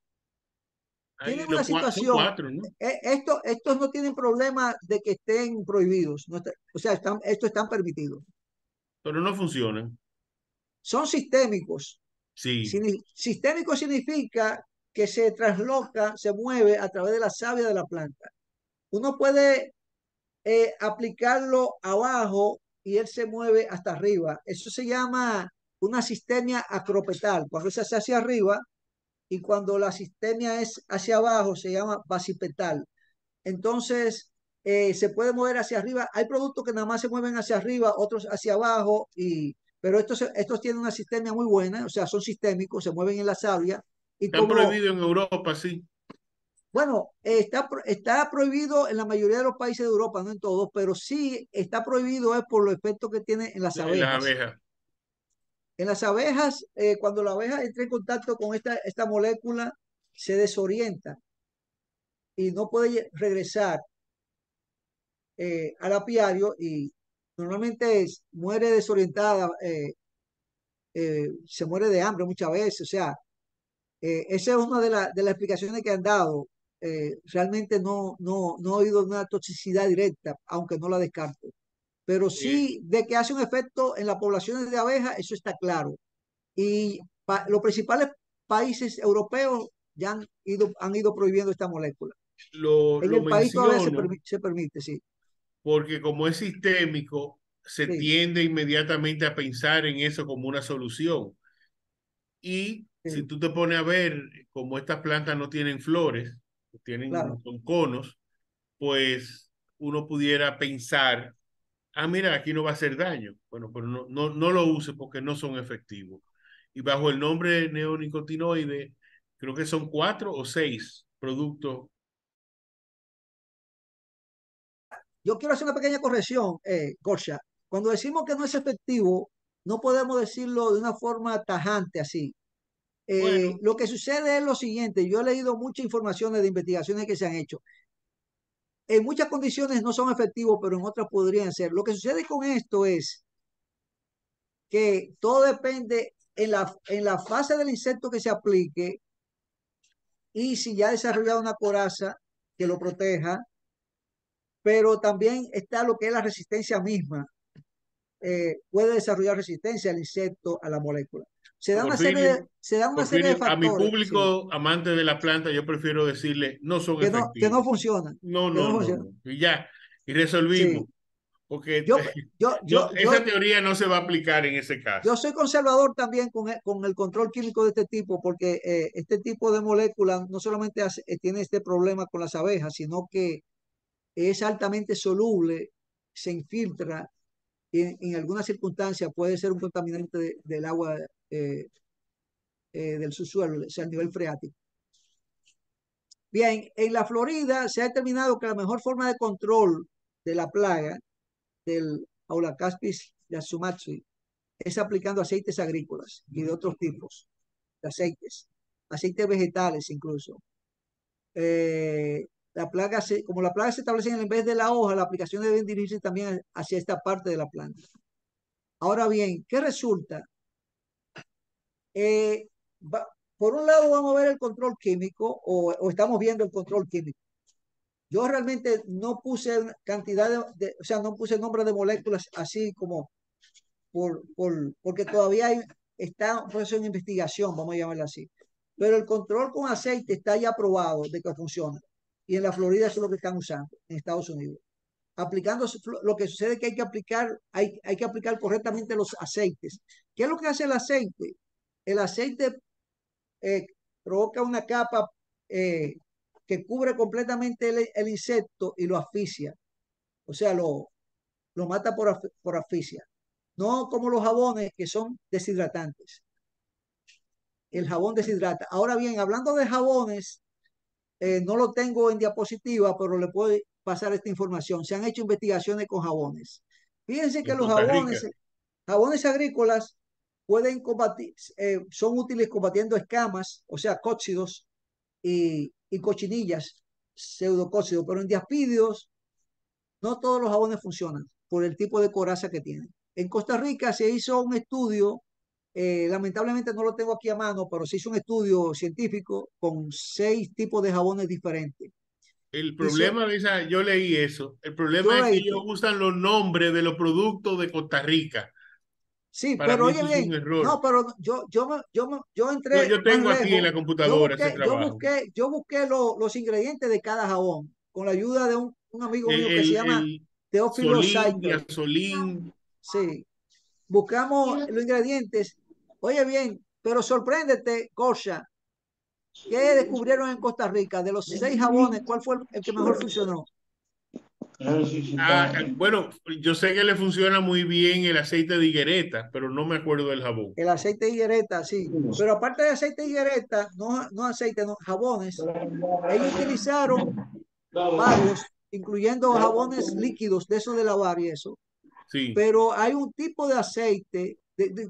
B: Ahí
C: Tienen una
B: son
C: situación,
B: cuatro, ¿no?
C: estos no tienen problema de que estén prohibidos, o sea, estos están permitidos.
B: Pero no funcionan.
C: Son sistémicos.
B: Sí.
C: Sistémico significa que se trasloca, se mueve a través de la savia de la planta. Uno puede aplicarlo abajo y él se mueve hasta arriba. Eso se llama una sistemia acropetal. Cuando se hace hacia arriba y cuando la sistemia es hacia abajo se llama basipetal. Entonces, se puede mover hacia arriba. Hay productos que nada más se mueven hacia arriba, otros hacia abajo, pero estos tienen una sistemia muy buena, o sea, son sistémicos, se mueven en la savia. Y
B: Están
C: como,
B: prohibidos en Europa, sí,
C: bueno, está prohibido en la mayoría de los países de Europa, no en todos, pero sí está prohibido es por los efectos que tiene en las
B: en las
C: abejas.
B: abejas.
C: En las abejas, cuando la abeja entra en contacto con esta molécula, se desorienta y no puede regresar al apiario y normalmente muere desorientada, se muere de hambre muchas veces. O sea, esa es una de las explicaciones que han dado. Realmente no he oído una toxicidad directa, aunque no la descarto. Pero
B: Eh,
C: sí de que hace un efecto en las poblaciones de abejas, eso está claro. Y los principales países europeos ya han ido prohibiendo esta molécula. En
B: lo
C: el país todavía se
B: menciono
C: permite, se permite, sí,
B: porque como es sistémico, se
C: sí,
B: tiende inmediatamente a pensar en eso como una solución. Y si
C: sí,
B: tú te pones a ver, como estas plantas no tienen flores,
C: claro.
B: son conos, pues uno pudiera pensar, ah, mira, aquí no va a hacer daño. Bueno, pero no lo use porque no son efectivos. Y bajo el nombre de neonicotinoide, creo que son 4 o 6 productos.
C: Yo quiero hacer una pequeña corrección, Gorsha. Cuando decimos que no es efectivo, no podemos decirlo de una forma tajante así.
B: Bueno,
C: Lo que sucede es lo siguiente, yo he leído muchas informaciones de investigaciones que se han hecho. En muchas condiciones no son efectivos, pero en otras podrían ser. Lo que sucede con esto es que todo depende en la fase del insecto que se aplique y si ya ha desarrollado una coraza que lo proteja, pero también está lo que es la resistencia misma. Puede desarrollar resistencia al insecto, a la molécula.
B: Porfirio,
C: Se da una serie de
B: Porfirio, a mi
C: factores, sí,
B: público amante de la planta, yo prefiero decirle, no son
C: que no
B: efectivos.
C: funcionan,
B: No,
C: que
B: no,
C: no
B: no,
C: funcionan.
B: no. Y ya, y resolvimos,
C: Sí,
B: porque
C: yo, yo,
B: no,
C: yo, yo,
B: esa teoría no se va a aplicar en ese caso.
C: yo soy conservador también con el control químico de este tipo, porque este tipo de moléculas no solamente tiene este problema con las abejas, sino que es altamente soluble, se infiltra y en algunas circunstancias puede ser un contaminante del agua del subsuelo, o sea, el nivel freático. Bien, en la Florida se ha determinado que la mejor forma de control de la plaga del Aulacaspis yasumatsui es aplicando aceites agrícolas y de otros tipos de aceites vegetales incluso. Como la plaga se establece en vez de la hoja, la aplicación debe dirigirse también hacia esta parte de la planta. Ahora bien, ¿qué resulta? Eh, va- por un lado vamos a ver el control químico o estamos viendo el control químico. Yo realmente no puse cantidad o sea, no puse nombre de moléculas así como porque todavía está un proceso de investigación, vamos a llamarlo así. Pero el control con aceite está ya probado de que funciona. Y en la Florida eso es lo que están usando, en Estados Unidos. Aplicando, lo que sucede es que hay que aplicar correctamente los aceites. ¿Qué es lo que hace el aceite? El aceite eh, provoca una capa eh, que cubre completamente el insecto y lo asfixia. O sea, lo mata por asfixia. No como los jabones que son deshidratantes. El jabón deshidrata. Ahora bien, hablando de jabones, no lo tengo en diapositiva, pero le puedo pasar esta información. Se han hecho investigaciones con jabones. Fíjense que
B: En
C: los
B: Costa Rica.
C: jabones agrícolas pueden combatir, son útiles combatiendo escamas, o sea, cócidos y cochinillas, pseudocócidos, pero en diaspidios no todos los jabones funcionan por el tipo de coraza que tienen. En Costa Rica se hizo un estudio, lamentablemente no lo tengo aquí a mano, pero se hizo un estudio científico con 6 tipos de jabones diferentes.
B: El
C: Y so,
B: problema de esa, yo leí eso, el
C: tú
B: problema
C: lo
B: es que ellos
C: leíste.
B: usan los nombres de los productos de Costa Rica.
C: Sí,
B: Para
C: pero
B: mí
C: oye
B: eso es un
C: bien,
B: error.
C: no, pero yo
B: No,
C: entré
B: yo
C: más
B: tengo aquí en
C: lejos.
B: la computadora ese trabajo.
C: Yo busqué los ingredientes de cada jabón con la ayuda de un amigo mío que se llama
B: El
C: Teófilo
B: Solín,
C: Saiter.
B: Diasolín.
C: Sí, buscamos los ingredientes. Oye bien, pero sorpréndete, Corsa, ¿qué descubrieron en Costa Rica? De los 6 jabones, ¿cuál fue el que mejor funcionó?
B: Bueno, yo sé que le funciona muy bien el aceite de higuereta, pero no me acuerdo del jabón.
C: El aceite de higuereta, sí. Pero aparte de aceite de higuereta, no aceite, no, jabones, ellos utilizaron varios, incluyendo jabones líquidos de eso de lavar y eso.
B: Sí,
C: Pero hay un tipo de aceite,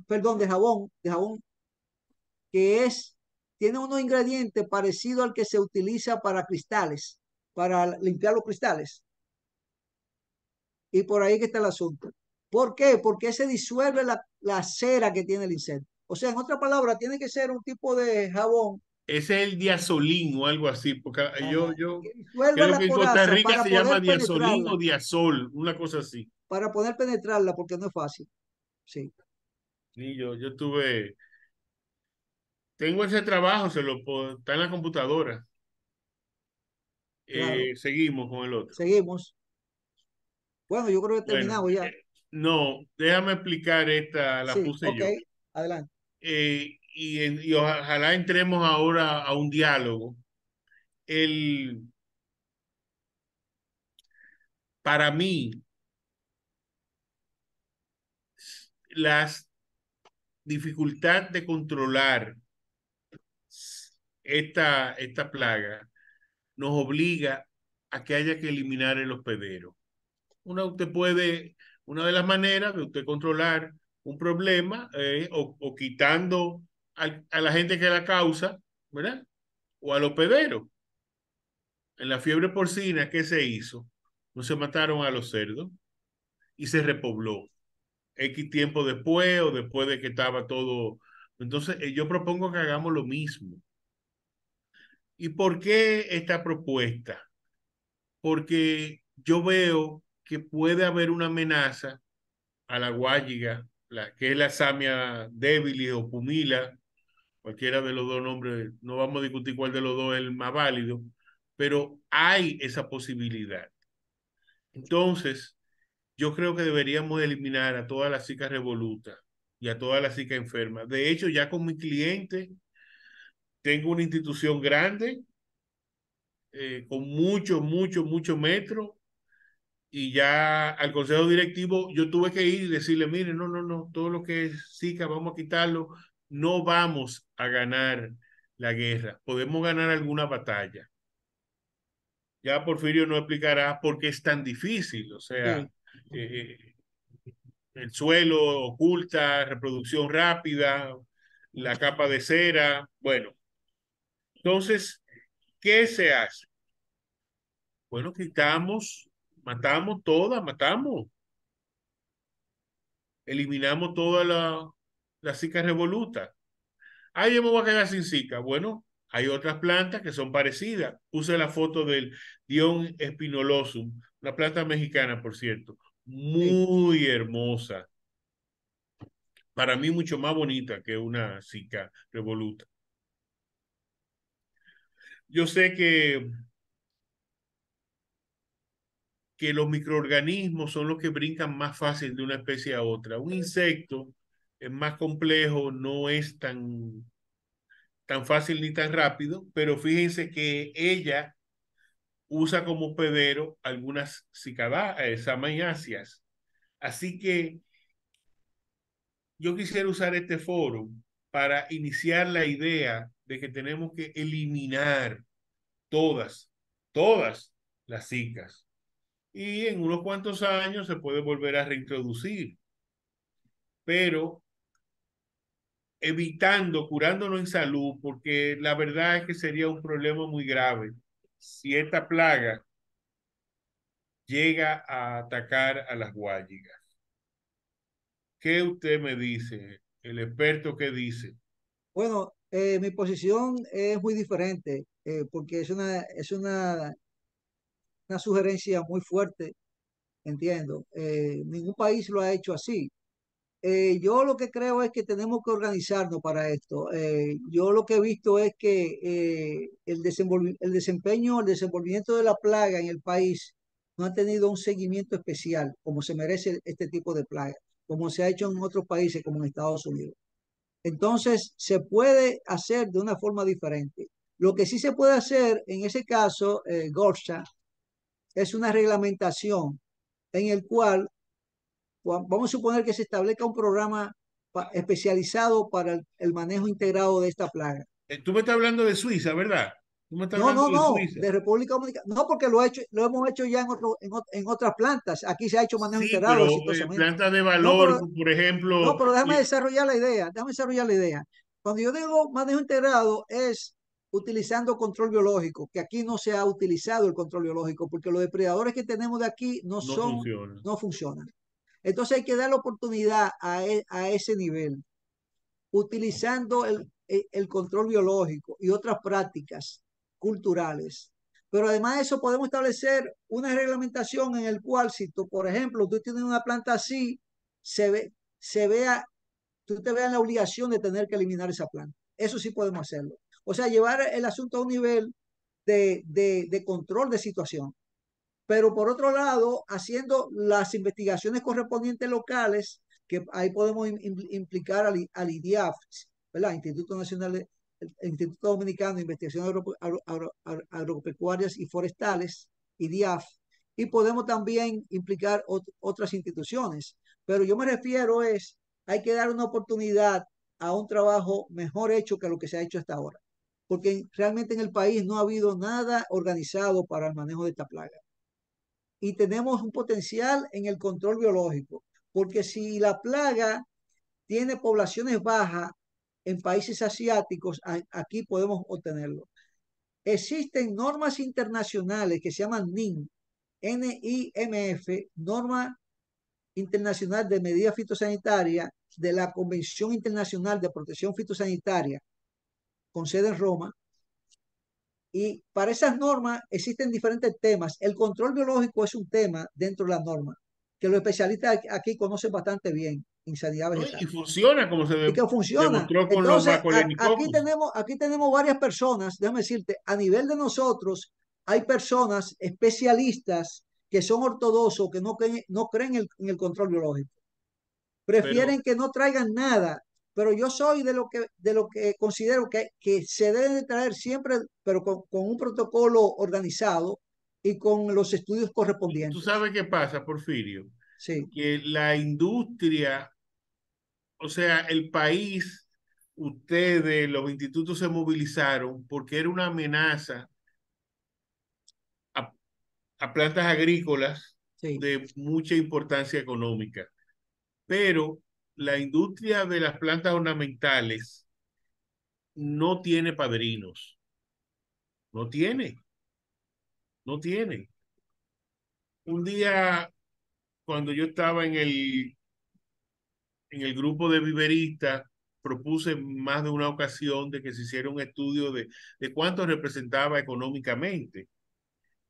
C: perdón, de jabón que tiene unos ingredientes parecidos al que se utiliza para cristales, para limpiar los cristales. Y por ahí que está el asunto. ¿Por qué? Porque se disuelve la cera que tiene el insecto. O sea, en otra palabra, tiene que ser un tipo de jabón,
B: ese es el diasolín o algo así, porque
C: ajá,
B: yo
C: que disuelva
B: creo
C: la
B: que en Costa
C: coraza
B: Rica
C: para
B: se llama
C: poder
B: diasolín
C: penetrarla,
B: o diasol, una cosa así.
C: porque no es fácil. Sí,
B: Y yo tengo ese trabajo, está en la computadora.
C: claro.
B: Seguimos con el otro.
C: Seguimos. Bueno, yo creo que
B: Bueno,
C: terminamos ya.
B: no, déjame explicar esta, la
C: Sí,
B: puse
C: ok,
B: yo.
C: adelante.
B: Y ojalá entremos ahora a un diálogo. El, para mí, la dificultad de controlar esta plaga nos obliga a que haya que eliminar el hospedero. Usted puede, una de las maneras de usted controlar un problema o quitando a la gente que la causa, ¿verdad? O al hospedero. En la fiebre porcina, ¿qué se hizo? No se mataron a los cerdos y se repobló. X tiempo después o después de que estaba todo. Entonces, yo propongo que hagamos lo mismo. ¿Y por qué esta propuesta? Porque yo veo que puede haber una amenaza a la guayiga, que es la samia débilis o pumila, cualquiera de los dos nombres, no vamos a discutir cuál de los dos es el más válido, pero hay esa posibilidad. Entonces, yo creo que deberíamos eliminar a todas las zika revolutas y a todas las zika enfermas. De hecho, ya con mi cliente tengo una institución grande, con mucho metro, y ya al consejo directivo yo tuve que ir y decirle, mire, no, todo lo que es Zika vamos a quitarlo, no vamos a ganar la guerra, podemos ganar alguna batalla. Ya Porfirio no explicará por qué es tan difícil, o sea,
C: Sí,
B: eh, el suelo oculta, reproducción rápida, la capa de cera, bueno, entonces, ¿qué se hace? Bueno, quitamos, matamos todas, matamos. Eliminamos toda la Zika revoluta. Ahí yo me voy a quedar sin Zika. Bueno, hay otras plantas que son parecidas. Puse la foto del Dion espinolosum, una planta mexicana, por cierto,
C: sí,
B: muy hermosa. Para mí mucho más bonita que una Zika revoluta. Yo sé que los microorganismos son los que brincan más fácil de una especie a otra. Un insecto es más complejo, no es tan fácil ni tan rápido, pero fíjense que ella usa como hospedero algunas samañáceas. Así que yo quisiera usar este foro para iniciar la idea de que tenemos que eliminar todas, todas las zicas. Y en unos cuantos años se puede volver a reintroducir, pero evitando, curándonos en salud, porque la verdad es que sería un problema muy grave si esta plaga llega a atacar a las guayigas. ¿Qué usted me dice? ¿El experto qué dice?
C: Bueno, mi posición es muy diferente porque una sugerencia muy fuerte, entiendo. Ningún país lo ha hecho así. Yo lo que creo es que tenemos que organizarnos para esto. Yo lo que he visto es que el desenvolvimiento de la plaga en el país no ha tenido un seguimiento especial como se merece este tipo de plaga, como se ha hecho en otros países como en Estados Unidos. Entonces, se puede hacer de una forma diferente. Lo que sí se puede hacer en ese caso, Gorsha, es una reglamentación en el cual vamos a suponer que se establezca un programa especializado para el manejo integrado de esta plaga.
B: Tú me estás hablando de Suiza, ¿verdad? Tú me estás
C: No,
B: hablando
C: no,
B: de
C: no,
B: Suiza.
C: de República Dominicana. No, porque lo hemos hecho ya en otras plantas. Aquí se ha hecho manejo
B: Sí,
C: integrado
B: pero
C: exitosamente.
B: plantas de
C: No,
B: valor,
C: pero,
B: por
C: no,
B: ejemplo,
C: pero déjame desarrollar la idea. Cuando yo digo manejo integrado es utilizando control biológico, que aquí no se ha utilizado el control biológico, porque los depredadores que tenemos de aquí
B: no funciona.
C: no funcionan. Entonces hay que dar la oportunidad a ese nivel, utilizando el control biológico y otras prácticas culturales. Pero además de eso podemos establecer una reglamentación en el cual si tú, por ejemplo, tú tienes una planta así, se vea, tú te veas en la obligación de tener que eliminar esa planta. Eso sí podemos hacerlo. O sea, llevar el asunto a un nivel de control de situación. Pero por otro lado, haciendo las investigaciones correspondientes locales, que ahí podemos implicar al IDIAF, ¿verdad? Instituto Nacional el Instituto Dominicano de Investigaciones Agropecuarias y Forestales, IDIAF, y podemos también implicar otras instituciones. Pero yo me refiero hay que dar una oportunidad a un trabajo mejor hecho que lo que se ha hecho hasta ahora, porque realmente en el país no ha habido nada organizado para el manejo de esta plaga y tenemos un potencial en el control biológico, porque si la plaga tiene poblaciones bajas en países asiáticos, aquí podemos obtenerlo. Existen normas internacionales que se llaman NIM, NIMF, Norma Internacional de Medidas Fitosanitarias de la Convención Internacional de Protección Fitosanitaria, con sede en Roma, y para esas normas existen diferentes temas. El control biológico es un tema dentro de las normas, que los especialistas aquí conocen bastante bien en sanidad
B: ¿No?
C: vegetal.
B: Y funciona como se
C: Y que funciona.
B: demostró con los
C: Entonces,
B: macolenicocos.
C: aquí tenemos varias personas, déjame decirte, a nivel de nosotros, hay personas especialistas que son ortodoxos, que no creen en el control biológico,
B: Pero
C: prefieren que no traigan nada, pero yo soy de lo que considero que se debe de traer siempre, pero con un protocolo organizado y con los estudios
B: tú
C: correspondientes.
B: sabes qué pasa, Porfirio,
C: Sí,
B: que la industria, o sea, el país, ustedes, los institutos se movilizaron porque era una amenaza a, a plantas agrícolas
C: sí.
B: de mucha importancia económica. Pero la industria de las plantas ornamentales no tiene padrinos, no tiene, no tiene. Un día, cuando yo estaba en el grupo de viveristas, propuse más de una ocasión de que se hiciera un estudio de cuánto representaba económicamente.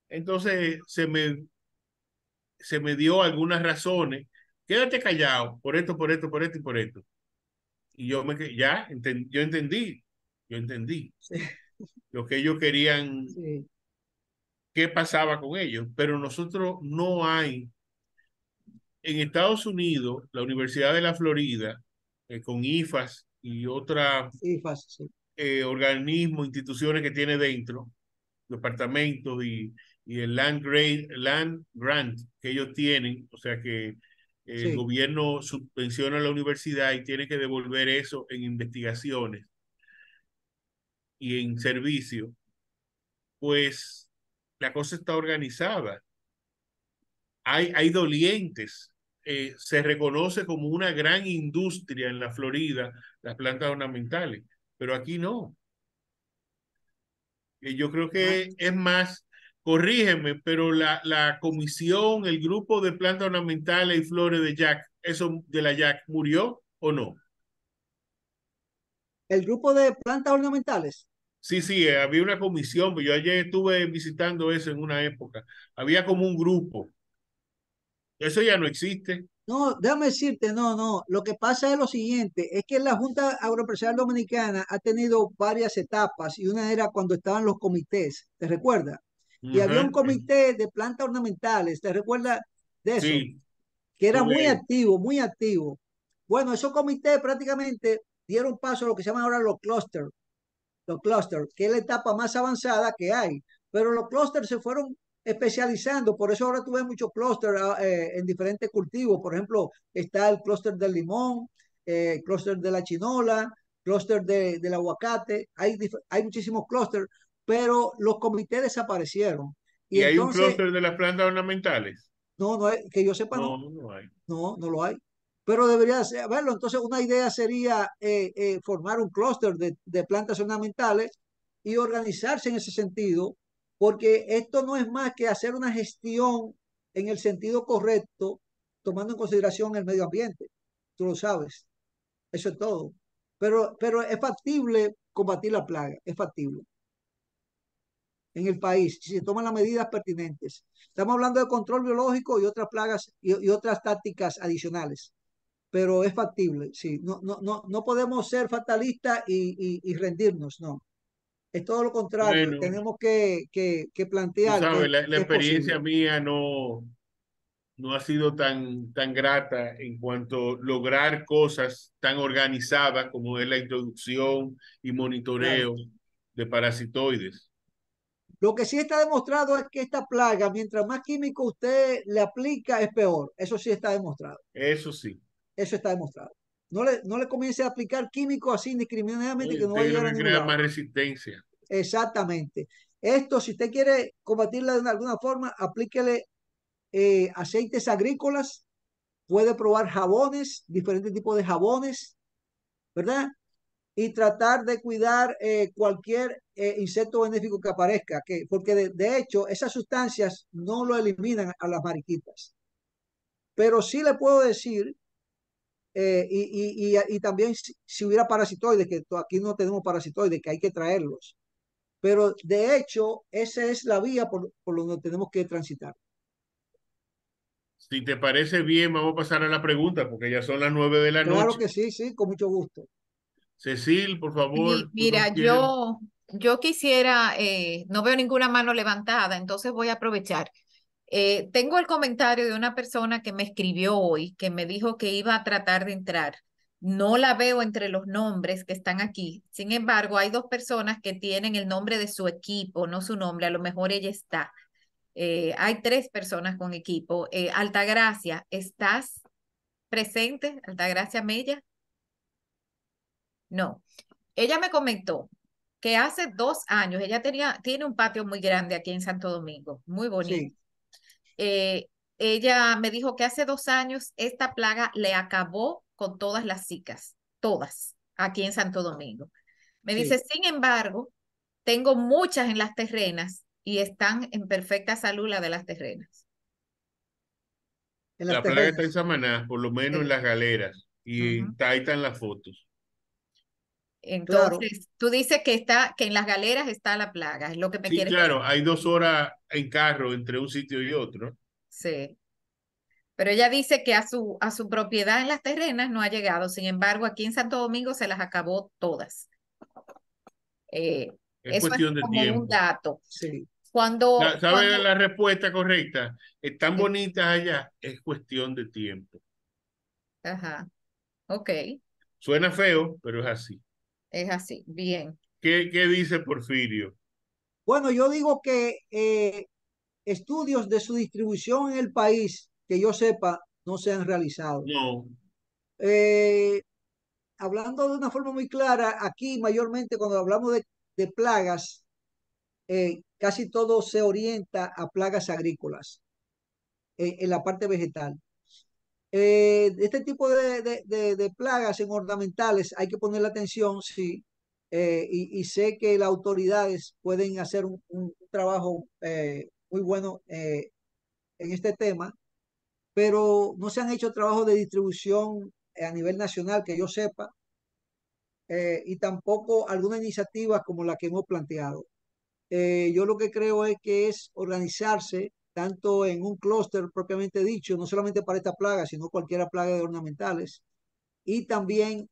B: Entonces se me dio algunas razones. Quédate callado por esto, por esto, por esto y por esto. Y yo entendí
C: Sí,
B: lo que ellos querían,
C: sí,
B: qué pasaba con ellos, pero nosotros no hay. En Estados Unidos, la Universidad de la Florida, con IFAS y otros
C: sí, fácil, sí.
B: organismos, instituciones que tiene dentro, departamentos y el land grant que ellos tienen, o sea que el
C: Sí.
B: gobierno subvenciona a la universidad y tiene que devolver eso en investigaciones y en servicio, pues la cosa está organizada. Hay dolientes. Se reconoce como una gran industria en la Florida las plantas ornamentales, pero aquí no. Yo creo
C: Ah,
B: que es más, corrígeme, pero la comisión, el grupo de plantas ornamentales y flores de Jack, eso de la Jack, ¿murió o no?
C: el grupo de plantas ornamentales.
B: Sí, sí, había una comisión, pero yo ayer estuve visitando eso en una época. Había como un grupo. Eso ya no existe.
C: No, déjame decirte, no, no. Lo que pasa es lo siguiente, es que la Junta Agroempresarial Dominicana ha tenido varias etapas y una era cuando estaban los comités, ¿te recuerdas? Y había
B: Ajá.
C: un comité de plantas ornamentales, ¿te recuerdas de eso?
B: Sí,
C: Que era muy
B: tuve.
C: activo, muy activo. Bueno, esos comités prácticamente dieron paso a lo que se llaman ahora los clústeres, que es la etapa más avanzada que hay. Pero los clústeres se fueron especializando, por eso ahora tú ves muchos clústeres en diferentes cultivos. Por ejemplo, está el clúster del limón, clúster de la chinola, clúster del aguacate. Hay muchísimos clústeres, pero los comités desaparecieron. Y
B: ¿Y hay un
C: entonces,
B: clúster de las plantas ornamentales?
C: no, no, que yo sepa,
B: No,
C: no.
B: no hay.
C: No, no lo hay. Pero debería haberlo. Entonces, una idea sería formar un clúster de plantas ornamentales y organizarse en ese sentido, porque esto no es más que hacer una gestión en el sentido correcto, tomando en consideración el medio ambiente. Tú lo sabes. Eso es todo. Pero es factible combatir la plaga, es factible en el país si se toman las medidas pertinentes. Estamos hablando de control biológico y otras plagas y otras tácticas adicionales, pero es factible, sí. No, no, no, no podemos ser fatalistas y rendirnos, no. Es todo lo contrario.
B: Bueno,
C: Tenemos que
B: tú
C: plantear
B: sabes, la
C: que es
B: experiencia
C: posible.
B: mía no ha sido tan grata en cuanto a lograr cosas tan organizadas como es la introducción y
C: Claro.
B: monitoreo de parasitoides.
C: Lo que sí está demostrado es que esta plaga, mientras más químico usted le aplica, es peor. Eso sí está demostrado.
B: Eso sí.
C: Eso está demostrado. No le comience a aplicar químicos así indiscriminadamente que no va a
B: Usted lo
C: llegar a
B: que
C: ningún
B: crea
C: lado.
B: más resistencia.
C: Exactamente. Esto, si usted quiere combatirla de alguna forma, aplíquele aceites agrícolas, puede probar jabones, diferentes tipos de jabones, ¿verdad? Y tratar de cuidar cualquier insecto benéfico que aparezca, porque de hecho esas sustancias no lo eliminan a las mariquitas. Pero sí le puedo decir, y también si hubiera parasitoides, que aquí no tenemos parasitoides, que hay que traerlos. Pero de hecho, esa es la vía por donde tenemos que transitar.
B: Si te parece bien, vamos a pasar a la pregunta, porque ya son las 9 de la
C: Claro
B: noche.
C: que sí, sí, con mucho gusto.
B: Cecil, por favor, tú
A: Mira,
B: nos quieres.
A: yo quisiera, no veo ninguna mano levantada, entonces voy a aprovechar. Tengo el comentario de una persona que me escribió hoy, que me dijo que iba a tratar de entrar. No la veo entre los nombres que están aquí. Sin embargo, hay dos personas que tienen el nombre de su equipo, no su nombre. A lo mejor ella está. Hay tres personas con equipo. Altagracia, ¿estás presente? Altagracia Mella. No. Ella me comentó que hace 2 años, tiene un patio muy grande aquí en Santo Domingo, muy bonito.
C: Sí,
A: Eh, Ella me dijo que hace 2 años esta plaga le acabó con todas las zicas, todas, aquí en Santo Domingo. Me dice,
C: sí,
A: sin embargo, tengo muchas en las terrenas y están en perfecta salud las de las terrenas.
C: en las
B: La plaga está en
C: terrenas.
B: Samaná, por lo menos en
A: Eh,
B: las galeras, y
A: ujú.
B: ahí están las fotos.
C: Claro,
A: Entonces, tú dices que en las galeras está la plaga, es lo que me
B: Sí,
A: quieres
B: claro,
A: decir.
B: hay 2 horas en carro entre un sitio y otro.
A: Sí. Pero ella dice que a su propiedad en las terrenas no ha llegado. Sin embargo, aquí en Santo Domingo se las acabó todas. Eh,
B: Es
A: Eso es
B: cuestión de
A: como un
B: tiempo.
A: dato.
C: sí.
B: ¿Sabe la respuesta correcta? Están
A: Eh,
B: bonitas allá. Es cuestión de tiempo.
A: ajá, ok,
B: Suena feo, pero es así.
A: es así, bien.
B: ¿Qué dice Porfirio?
C: Bueno, yo digo que estudios de su distribución en el país, que yo sepa, no se han realizado.
B: No,
C: Eh, Hablando de una forma muy clara, aquí mayormente cuando hablamos de plagas, casi todo se orienta a plagas agrícolas en la parte vegetal. Este tipo de plagas en ornamentales hay que ponerle atención, sí, y sé que las autoridades pueden hacer un trabajo muy bueno en este tema, pero no se han hecho trabajos de distribución a nivel nacional que yo sepa, y tampoco alguna iniciativa como la que hemos planteado. Yo lo que creo es que es organizarse tanto en un clúster propiamente dicho, no solamente para esta plaga, sino cualquier plaga de ornamentales, y también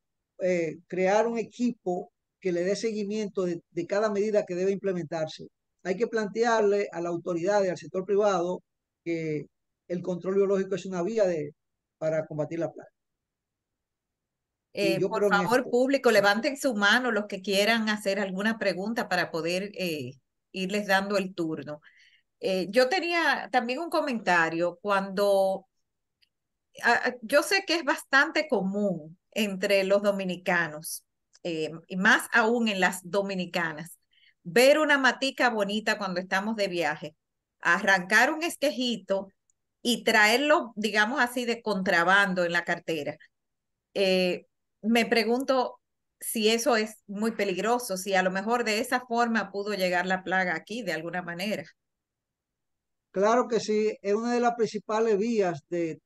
C: crear un equipo que le dé seguimiento de cada medida que debe implementarse. Hay que plantearle a la autoridad y al sector privado que el control biológico es una vía para combatir la plaga. Y yo
A: Por
C: creo en
A: favor,
C: esto.
A: público, levanten su mano los que quieran hacer alguna pregunta para poder irles dando el turno. Yo tenía también un comentario cuando yo sé que es bastante común entre los dominicanos, y más aún en las dominicanas, ver una matica bonita cuando estamos de viaje, arrancar un esquejito y traerlo, digamos así, de contrabando en la cartera. Eh, Me pregunto si eso es muy peligroso, si a lo mejor de esa forma pudo llegar la plaga aquí de alguna manera.
C: Claro que sí, es una de las principales vías de,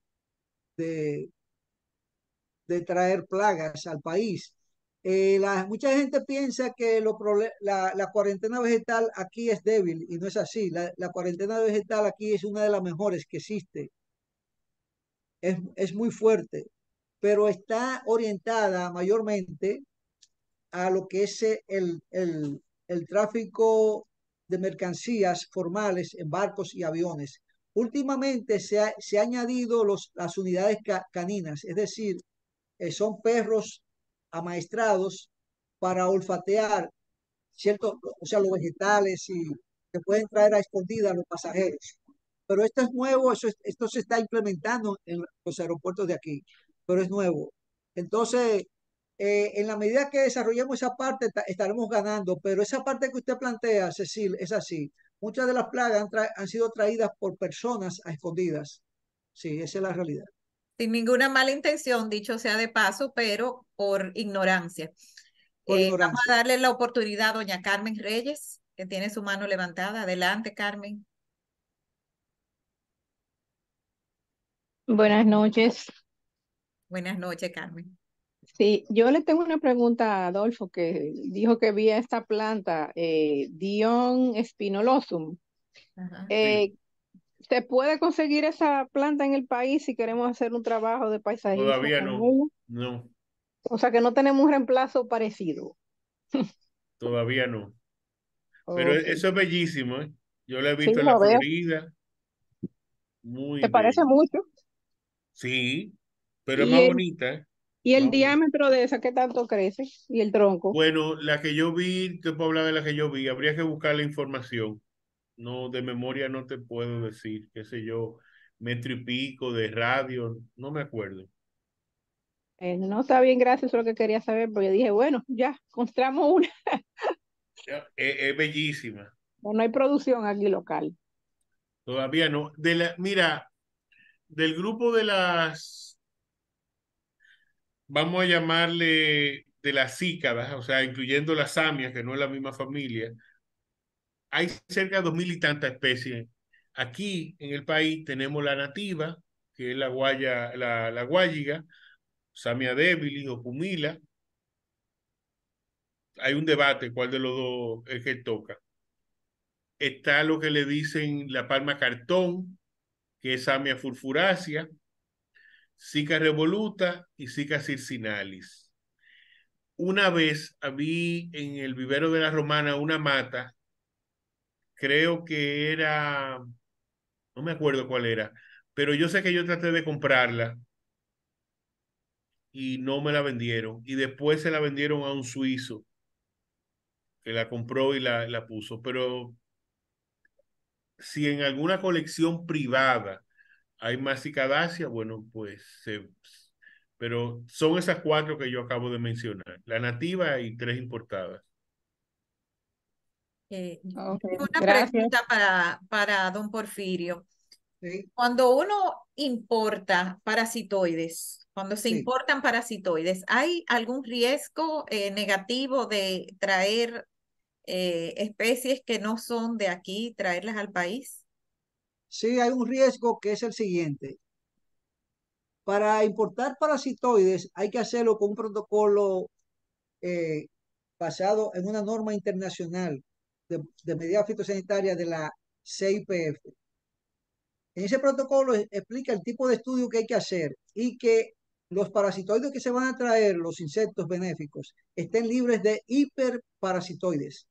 C: de traer plagas al país. Mucha gente piensa que la cuarentena vegetal aquí es débil y no es así. La cuarentena vegetal aquí es una de las mejores que existe. Es muy fuerte, pero está orientada mayormente a lo que es el tráfico de mercancías formales en barcos y aviones. Últimamente se ha añadido las unidades caninas, es decir, son perros amaestrados para olfatear ciertos, o sea, los vegetales y que pueden traer a escondida a los pasajeros. Pero esto es nuevo, esto se está implementando en los aeropuertos de aquí, pero es nuevo. Entonces, en la medida que desarrollemos esa parte, estaremos ganando, pero esa parte que usted plantea, Cecil, es así. Muchas de las plagas han sido traídas por personas a escondidas. Sí, esa es la realidad.
A: Sin ninguna mala intención, dicho sea de paso, pero por ignorancia.
C: Por
A: Vamos
C: ignorancia.
A: a darle la oportunidad a doña Carmen Reyes, que tiene su mano levantada. Adelante, Carmen.
D: Buenas noches.
A: Buenas noches, Carmen.
D: Sí, yo le tengo una pregunta a Adolfo que dijo que vi esta planta, Dion spinolosum.
A: Ajá.
B: sí,
D: Eh, ¿Se puede conseguir esa planta en el país si queremos hacer un trabajo de paisajismo
B: todavía
D: con
B: no,
D: ella?
B: no,
D: O sea que no tenemos un reemplazo parecido.
B: todavía no. Pero
D: Ok,
B: eso es bellísimo, ¿eh? Yo lo he
D: sí,
B: visto en la
D: lo veo.
B: Florida, muy
D: ¿Te parece
B: bello.
D: mucho?
B: Sí, pero es
D: ¿Y
B: más
D: el,
B: bonita, ¿eh?
D: y el
B: Más bonita.
D: diámetro de esa qué tanto crece? ¿Y el tronco?
B: Bueno, la que yo vi, te puedo hablar de la que yo vi, habría que buscar la información. No, de memoria no te puedo decir, qué sé yo, metro y pico de radio, no me acuerdo.
D: No está bien, gracias, eso es lo que quería saber, porque dije, bueno, ya, construamos una.
B: Ya, es bellísima,
D: No, no hay producción aquí local.
B: todavía no. Mira, del grupo de las, vamos a llamarle de las cícadas, o sea, incluyendo las samias, que no es la misma familia, hay cerca de 2000 y tantas especies. Aquí en el país tenemos la nativa, que es la guayiga, Samia debilis o pumila. Hay un debate cuál de los dos es que toca. Está lo que le dicen la palma cartón, que es Samia furfuracea, Zika revoluta y Zika circinalis. Una vez vi en el vivero de la Romana una mata, creo que era, no me acuerdo cuál era, pero yo sé que yo traté de comprarla y no me la vendieron. Y después se la vendieron a un suizo que la compró y la puso. Pero si en alguna colección privada hay más cicadácea, bueno, pues pero son esas cuatro que yo acabo de mencionar, la nativa y tres importadas.
D: Ok,
A: Una
D: gracias.
A: pregunta para don Porfirio.
C: Sí,
A: Cuando uno importa parasitoides, cuando se
C: sí.
A: importan parasitoides, ¿hay algún riesgo negativo de traer especies que no son de aquí, traerlas al país?
C: Sí, hay un riesgo que es el siguiente. Para importar parasitoides hay que hacerlo con un protocolo eh, basado en una norma internacional de medidas fitosanitarias de la CIPF. En ese protocolo explica el tipo de estudio que hay que hacer y que los parasitoides que se van a traer, los insectos benéficos, estén libres de hiperparasitoides,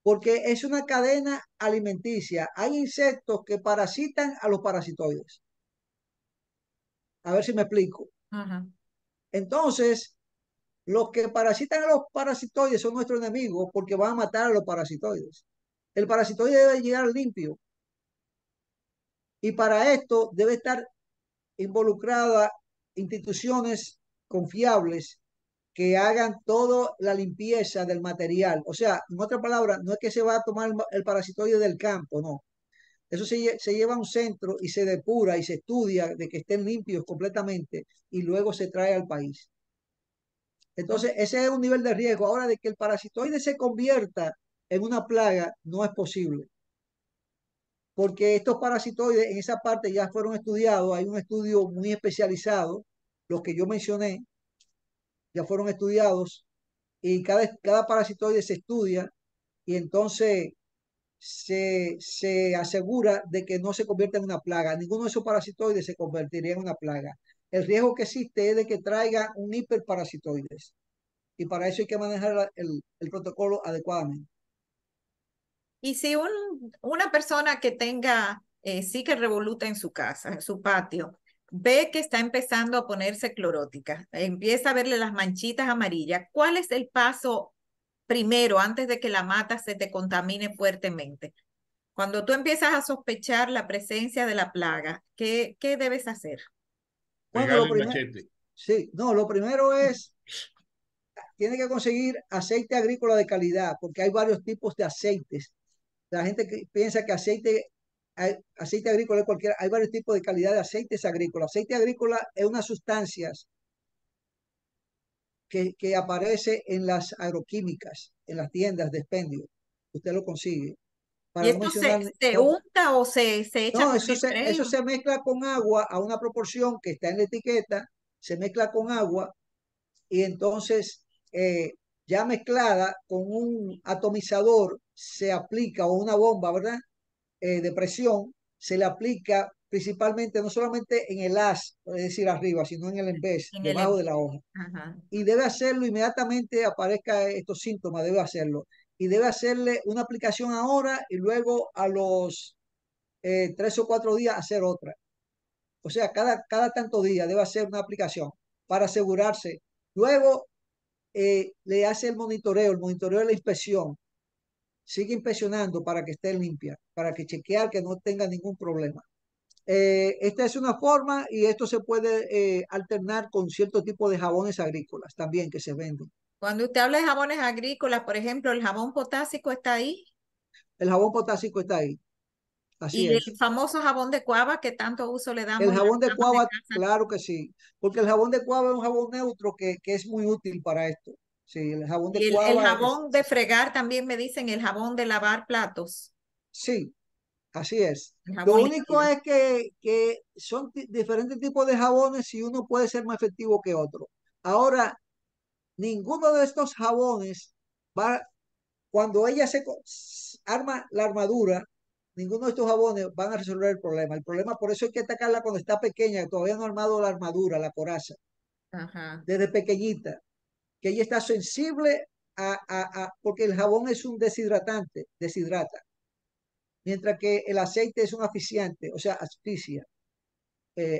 C: porque es una cadena alimenticia. Hay insectos que parasitan a los parasitoides. A ver si me explico.
A: Ajá.
C: Entonces, los que parasitan a los parasitoides son nuestros enemigos porque van a matar a los parasitoides. El parasitoide debe llegar limpio y para esto debe estar involucrada instituciones confiables que hagan toda la limpieza del material. O sea, en otras palabras, no es que se va a tomar el parasitoide del campo, no. Eso se lleva a un centro y se depura y se estudia de que estén limpios completamente y luego se trae al país. Entonces, ese es un nivel de riesgo. Ahora, de que el parasitoide se convierta en una plaga, no es posible, porque estos parasitoides en esa parte ya fueron estudiados. Hay un estudio muy especializado, los que yo mencioné, ya fueron estudiados y cada parasitoide se estudia y entonces se asegura de que no se convierta en una plaga. Ninguno de esos parasitoides se convertiría en una plaga. El riesgo que existe es de que traiga un hiperparasitoides y para eso hay que manejar el protocolo adecuadamente.
A: Y si una persona que tenga sí que revoluta en su casa, en su patio, ve que está empezando a ponerse clorótica, empieza a verle las manchitas amarillas, ¿cuál es el paso primero antes de que la mata se te contamine fuertemente? Cuando tú empiezas a sospechar la presencia de la plaga, ¿qué debes hacer?
C: Bueno,
B: Pegarle el machete.
C: sí, no, lo primero es, tiene que conseguir aceite agrícola de calidad, porque hay varios tipos de aceites. La gente que piensa que aceite agrícola es cualquiera, hay varios tipos de calidad de aceites agrícolas. Aceite agrícola es una sustancia que aparece en las agroquímicas, en las tiendas de expendio. Usted lo consigue.
A: ¿Y
C: Para no
A: esto
C: mencionar,
A: se
C: no,
A: unta o se echa
C: no,
A: con el spray?
C: eso se mezcla con agua a una proporción que está en la etiqueta, se mezcla con agua y entonces ya mezclada con un atomizador se aplica o una bomba, ¿verdad? De presión, se le aplica principalmente no solamente en el haz, es decir, arriba, sino en el embés,
A: En el
C: debajo de la hoja.
A: Ajá.
C: Y debe hacerlo inmediatamente aparezca estos síntomas, debe hacerlo. Y debe hacerle una aplicación ahora y luego a los 3 o 4 días hacer otra. O sea, cada tanto día debe hacer una aplicación para asegurarse. Luego le hace el monitoreo de la inspección. Sigue inspeccionando para que esté limpia, para que chequear que no tenga ningún problema. Esta es una forma y esto se puede alternar con cierto tipo de jabones agrícolas también que se venden.
A: Cuando usted habla de jabones agrícolas, por ejemplo, el jabón potásico está ahí
C: El jabón potásico está ahí, así
A: y
C: es.
A: el famoso jabón de cuava que tanto uso le
C: El
A: damos las
C: jabón de
A: amas de
C: cuava,
A: casa.
C: claro que sí, porque el jabón de cuava es un jabón neutro que es muy útil para esto. Sí, el jabón de
A: Y el
C: cuava
A: jabón de fregar también me dicen el jabón de lavar platos,
C: sí, así es.
A: el
C: Lo
A: jabón
C: único
A: líquido.
C: es que son diferentes tipos de jabones y uno puede ser más efectivo que otro. Ahora, ninguno de estos jabones va, cuando ella arma la armadura, ninguno de estos jabones van a resolver el problema. El problema, por eso hay que atacarla cuando está pequeña, que todavía no ha armado la armadura, la coraza,
A: Ajá.
C: desde pequeñita, que ella está sensible porque el jabón es un deshidratante, deshidrata, mientras que el aceite es un asfixiante, o sea, asfixia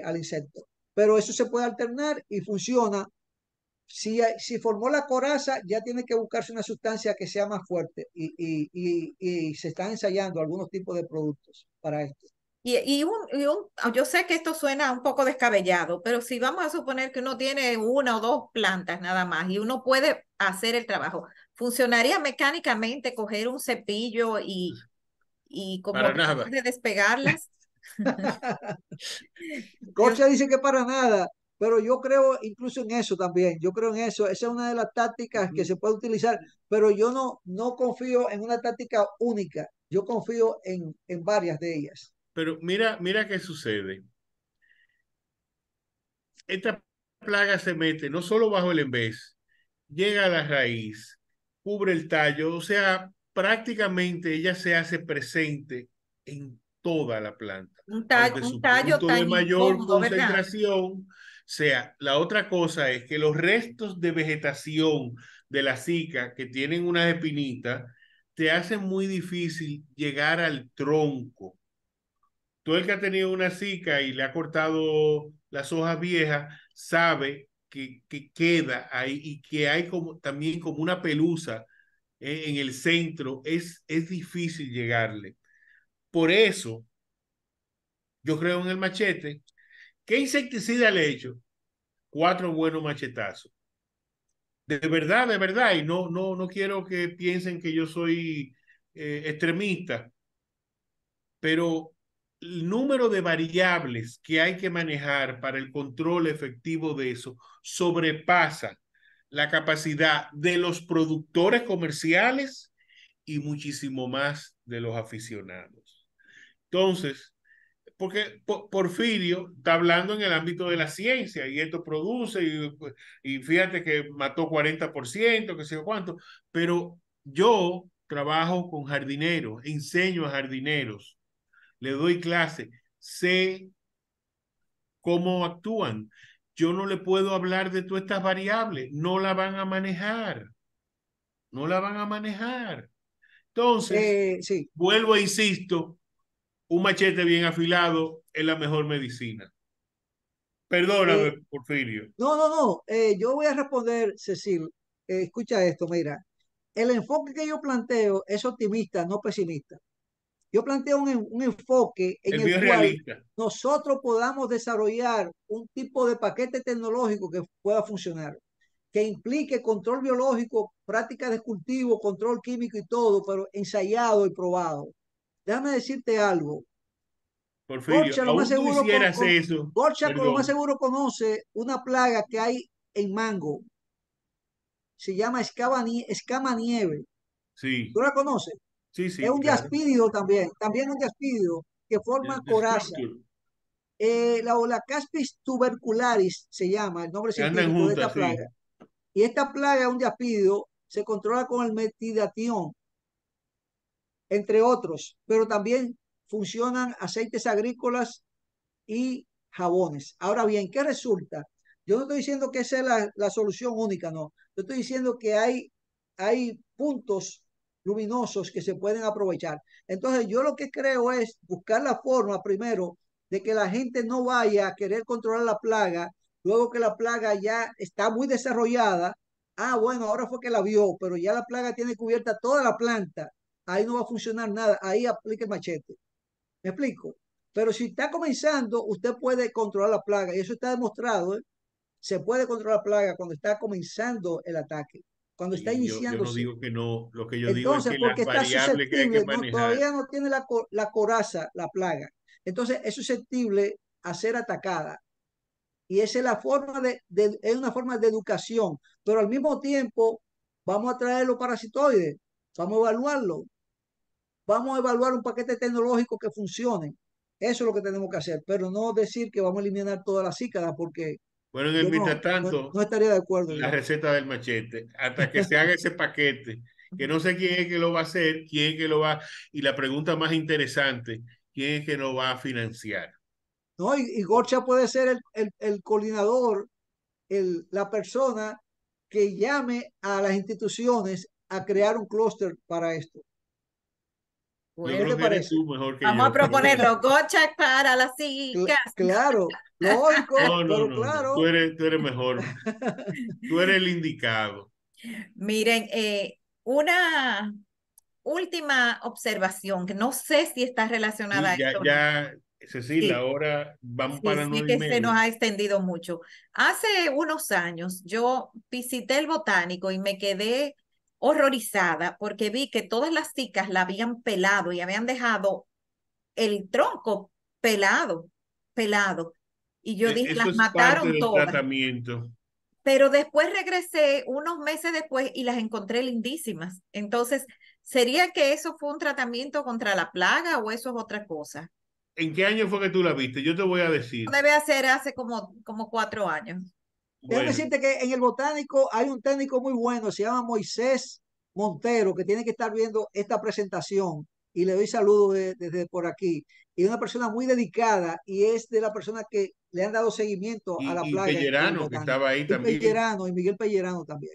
C: al insecto. Pero eso se puede alternar y funciona Si formó la coraza, ya tiene que buscarse una sustancia que sea más fuerte y se están ensayando algunos tipos de productos para esto.
A: Yo sé que esto suena un poco descabellado, pero si vamos a suponer que uno tiene una o dos plantas nada más y uno puede hacer el trabajo, ¿funcionaría mecánicamente coger un cepillo y como
B: Para
A: tratar
B: nada.
A: de despegarlas? Dios,
C: Corcha dice que para nada, pero yo creo incluso en eso también. Yo creo en eso. Esa es una de las tácticas que se puede utilizar, pero yo no confío en una táctica única. Yo confío en varias de ellas.
B: Pero mira qué sucede. Esta plaga se mete no solo bajo el embés, llega a la raíz, cubre el tallo, o sea, prácticamente ella se hace presente en toda la planta, aunque
A: un
B: su
A: tallo
B: punto de
A: tan
B: mayor
A: incómodo, ¿verdad?
B: concentración sea. La otra cosa es que los restos de vegetación de la zika que tienen unas espinitas te hacen muy difícil llegar al tronco. Todo el que ha tenido una zika y le ha cortado las hojas viejas sabe que queda ahí y que hay como, también como una pelusa en el centro. Es difícil llegarle. Por eso yo creo en el machete. ¿Qué insecticida le he hecho? 4 buenos machetazos. De verdad, y no quiero que piensen que yo soy extremista, pero el número de variables que hay que manejar para el control efectivo de eso sobrepasa la capacidad de los productores comerciales y muchísimo más de los aficionados. Entonces, porque Porfirio está hablando en el ámbito de la ciencia y esto produce y fíjate que mató 40%, que sé yo cuánto, pero yo trabajo con jardineros, enseño a jardineros, le doy clase, sé cómo actúan. Yo no le puedo hablar de todas estas variables, no la van a manejar, no la van a manejar. Entonces,
C: Sí.
B: vuelvo e insisto, un machete bien afilado es la mejor medicina.
C: Eh,
B: Perdóname, Porfirio.
C: no. Yo voy a responder, Cecil. Escucha esto, mira. El enfoque que yo planteo es optimista, no pesimista. Yo planteo un enfoque en
B: El
C: el
B: mío es
C: cual
B: realista.
C: nosotros podamos desarrollar un tipo de paquete tecnológico que pueda funcionar, que implique control biológico, prácticas de cultivo, control químico y todo, pero ensayado y probado. Déjame decirte algo.
B: Porfirio,
C: Gorcha, lo más
B: aún tú
C: seguro,
B: hicieras eso,
C: Gorcha, con lo más
B: perdón,
C: seguro conoce una plaga que hay en mango. Se llama escama nieve.
B: sí,
C: ¿Tú la conoces? Es
B: sí,
C: un
B: claro.
C: diaspídido también un diaspídido que forma
B: El
C: coraza.
B: destructor.
C: La Caspis tubercularis se llama el nombre
B: Andan
C: científico de esta
B: juntas,
C: plaga.
B: sí.
C: Y esta plaga, un diaspídido, se controla con el metidatión, entre otros, pero también funcionan aceites agrícolas y jabones. Ahora bien, ¿qué resulta? Yo no estoy diciendo que esa es la solución única, no. Yo estoy diciendo que hay puntos luminosos que se pueden aprovechar. Entonces, yo lo que creo es buscar la forma primero de que la gente no vaya a querer controlar la plaga, luego que la plaga ya está muy desarrollada. Ah, bueno, ahora fue que la vio, pero ya la plaga tiene cubierta toda la planta. Ahí no va a funcionar nada. Ahí aplique el machete. ¿Me explico? Pero si está comenzando, usted puede controlar la plaga y eso está demostrado. ¿Eh? Se puede controlar la plaga cuando está comenzando el ataque, cuando está
B: Y yo no
C: iniciándose.
B: digo que no, lo que yo digo es
C: Entonces,
B: que
C: porque
B: las
C: está
B: variables que hay que
C: susceptible, no,
B: manejar,
C: todavía no tiene la coraza, la plaga. Entonces, es susceptible a ser atacada. Y esa es la forma es una forma de educación, pero al mismo tiempo vamos a traer los parasitoides, vamos a evaluarlo, vamos a evaluar un paquete tecnológico que funcione. Eso es lo que tenemos que hacer, pero no decir que vamos a eliminar todas las cícadas, porque
B: bueno, en el
C: yo
B: mientras tanto,
C: no estaría de acuerdo en
B: la
C: eso.
B: receta del machete, hasta que se haga ese paquete, que no sé quién es que lo va a hacer, quién es que lo va, y la pregunta más interesante, quién es que lo va a financiar.
C: ¿No? Y Gorcha puede ser el coordinador, la persona que llame a las instituciones a crear un clúster para esto.
B: Yo
C: ¿Qué
A: Bueno,
B: creo
C: te
B: que eres
C: parece?
B: tú mejor que
A: vamos a
B: yo, pero bueno.
A: proponerlo. Gocha para las chicas.
C: Claro, lógico,
B: No, no,
C: pero
B: no, no. Tú
C: claro.
B: eres, tú eres mejor. Tú eres el indicado.
A: Miren, una última observación, que no sé si está relacionada a
B: Sí, ya,
A: esto o no.
B: ya, Cecilia,
A: Sí,
B: ahora vamos
A: sí,
B: para
A: sé
B: nueve y
A: que se nos
B: media.
A: ha extendido mucho. Hace unos años yo visité el botánico y me quedé horrorizada porque vi que todas las chicas la habían pelado y habían dejado el tronco pelado, pelado. Y yo dije,
B: Eso
A: las
B: es parte
A: mataron
B: del
A: todas.
B: tratamiento.
A: Pero después regresé unos meses después y las encontré lindísimas. Entonces, ¿sería que eso fue un tratamiento contra la plaga o eso es otra cosa?
B: ¿En qué año fue que tú la viste? Yo te voy a decir.
A: Debe hacer hace como 4 años.
C: Déjame
B: Bueno,
C: decirte que en el botánico hay un técnico muy bueno, se llama Moisés Montero, que tiene que estar viendo esta presentación y le doy saludos desde por aquí. Y es una persona muy dedicada y es de la persona que le han dado seguimiento a la
B: y
C: plaga en el
B: Pellerano, que
C: botánico.
B: estaba ahí
C: Y
B: también.
C: Pellerano, y Miguel Pellerano también.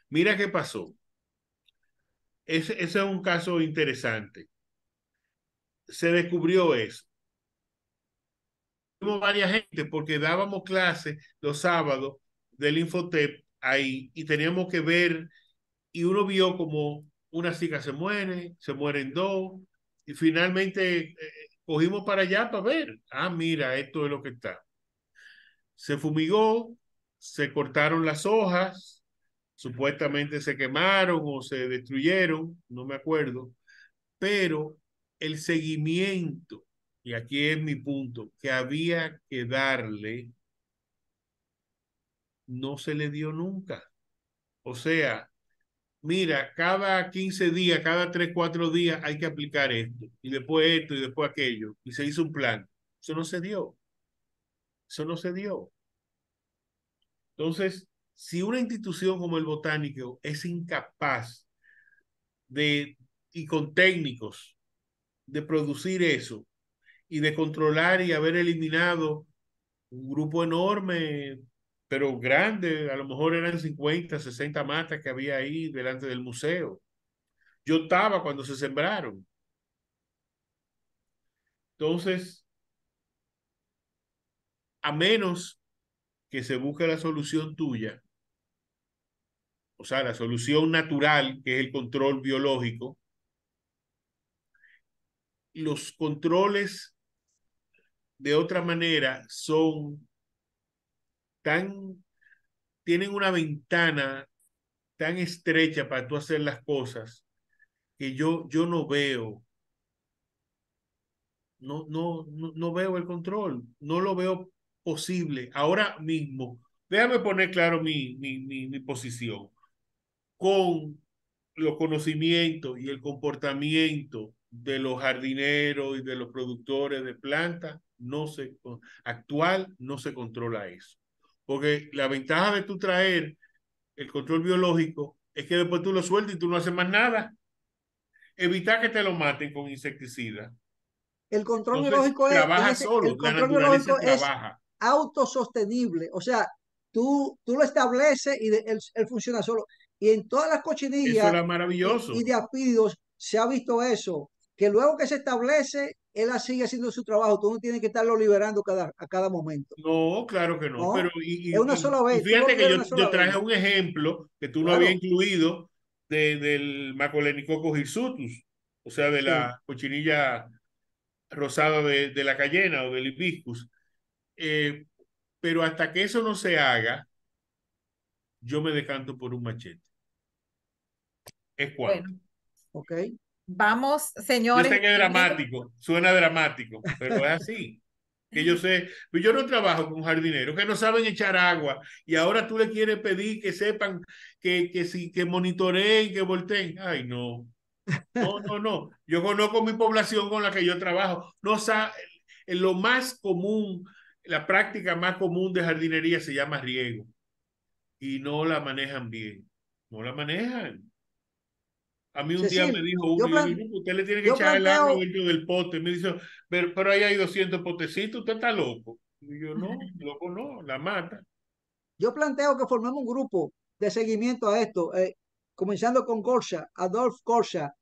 B: Mira qué pasó. Ese es un caso interesante. Se descubrió eso. Tuvimos varias gente porque dábamos clases los sábados del Infotep ahí y teníamos que ver y uno vio como una chica se mueren dos y finalmente cogimos para allá para ver. Ah, mira, esto es lo que está. Se fumigó, se cortaron las hojas, supuestamente se quemaron o se destruyeron, no me acuerdo, pero el seguimiento, y aquí es mi punto, que había que darle, no se le dio nunca. O sea, mira, cada 15 días, cada 3 4 días hay que aplicar esto, y después aquello, y se hizo un plan. Eso no se dio, eso no se dio. Entonces, si una institución como el Botánico es incapaz de, y con técnicos, de producir eso y de controlar y haber eliminado un grupo enorme, pero grande, a lo mejor eran 50 60 matas que había ahí delante del museo. Yo estaba cuando se sembraron. Entonces, a menos que se busque la solución tuya, o sea, la solución natural, que es el control biológico, los controles de otra manera son tan, tienen una ventana tan estrecha para tú hacer las cosas que yo no veo, no veo el control, no lo veo posible. Ahora mismo, déjame poner claro mi posición. Con los conocimientos y el comportamiento de los jardineros y de los productores de plantas, actual no se controla eso. Porque la ventaja de tú traer el control biológico es que después tú lo sueltas y tú no haces más nada. Evitar que te lo maten con insecticidas.
C: El control
B: Entonces,
C: biológico es,
B: trabaja
C: el
B: solo, la
C: control
B: naturaleza
C: biológico es
B: trabaja.
C: autosostenible. O sea, tú lo estableces y él funciona solo. Y en todas las
B: Eso
C: cochinillas
B: era maravilloso.
C: y de apídos se ha visto eso, que luego que se establece, él sigue haciendo su trabajo. Tú no tienes que estarlo liberando a cada momento.
B: No, claro que no, pero
C: No, es una sola
B: y
C: vez. Tú lo
B: fíjate que
C: liberas
B: yo,
C: una sola
B: yo
C: vez.
B: traje un ejemplo que tú no habías
C: Claro,
B: incluido del Macolenicoccus hirsutus, o sea, de
C: sí.
B: la cochinilla rosada de la cayena o del hibiscus. Eh, pero hasta que eso no se haga, yo me decanto por un machete. Es cuanto.
A: Bueno,
C: Ok.
A: vamos,
B: Yo
A: señores,
B: sé que es dramático, suena dramático, pero es así. Que yo sé, pero yo no trabajo con jardineros que no saben echar agua y ahora tú le quieres pedir que sepan que monitoreen, que volteen. Ay, no, no. Yo conozco mi población con la que yo trabajo. No sabe, lo más común, la práctica más común de jardinería se llama riego y no la manejan bien. No la manejan. A mí un día me
C: Cecil,
B: dijo uno,
C: yo,
B: y yo
C: plan,
B: digo, usted le tiene que
C: yo
B: echar el agua
C: planteo,
B: dentro del pote. Me dice, pero ahí hay 200 potecitos, usted está loco. Y yo, no, loco no, la mata.
C: yo planteo que formemos un grupo de seguimiento a esto, comenzando con Gorsha, Adolf Gorsha,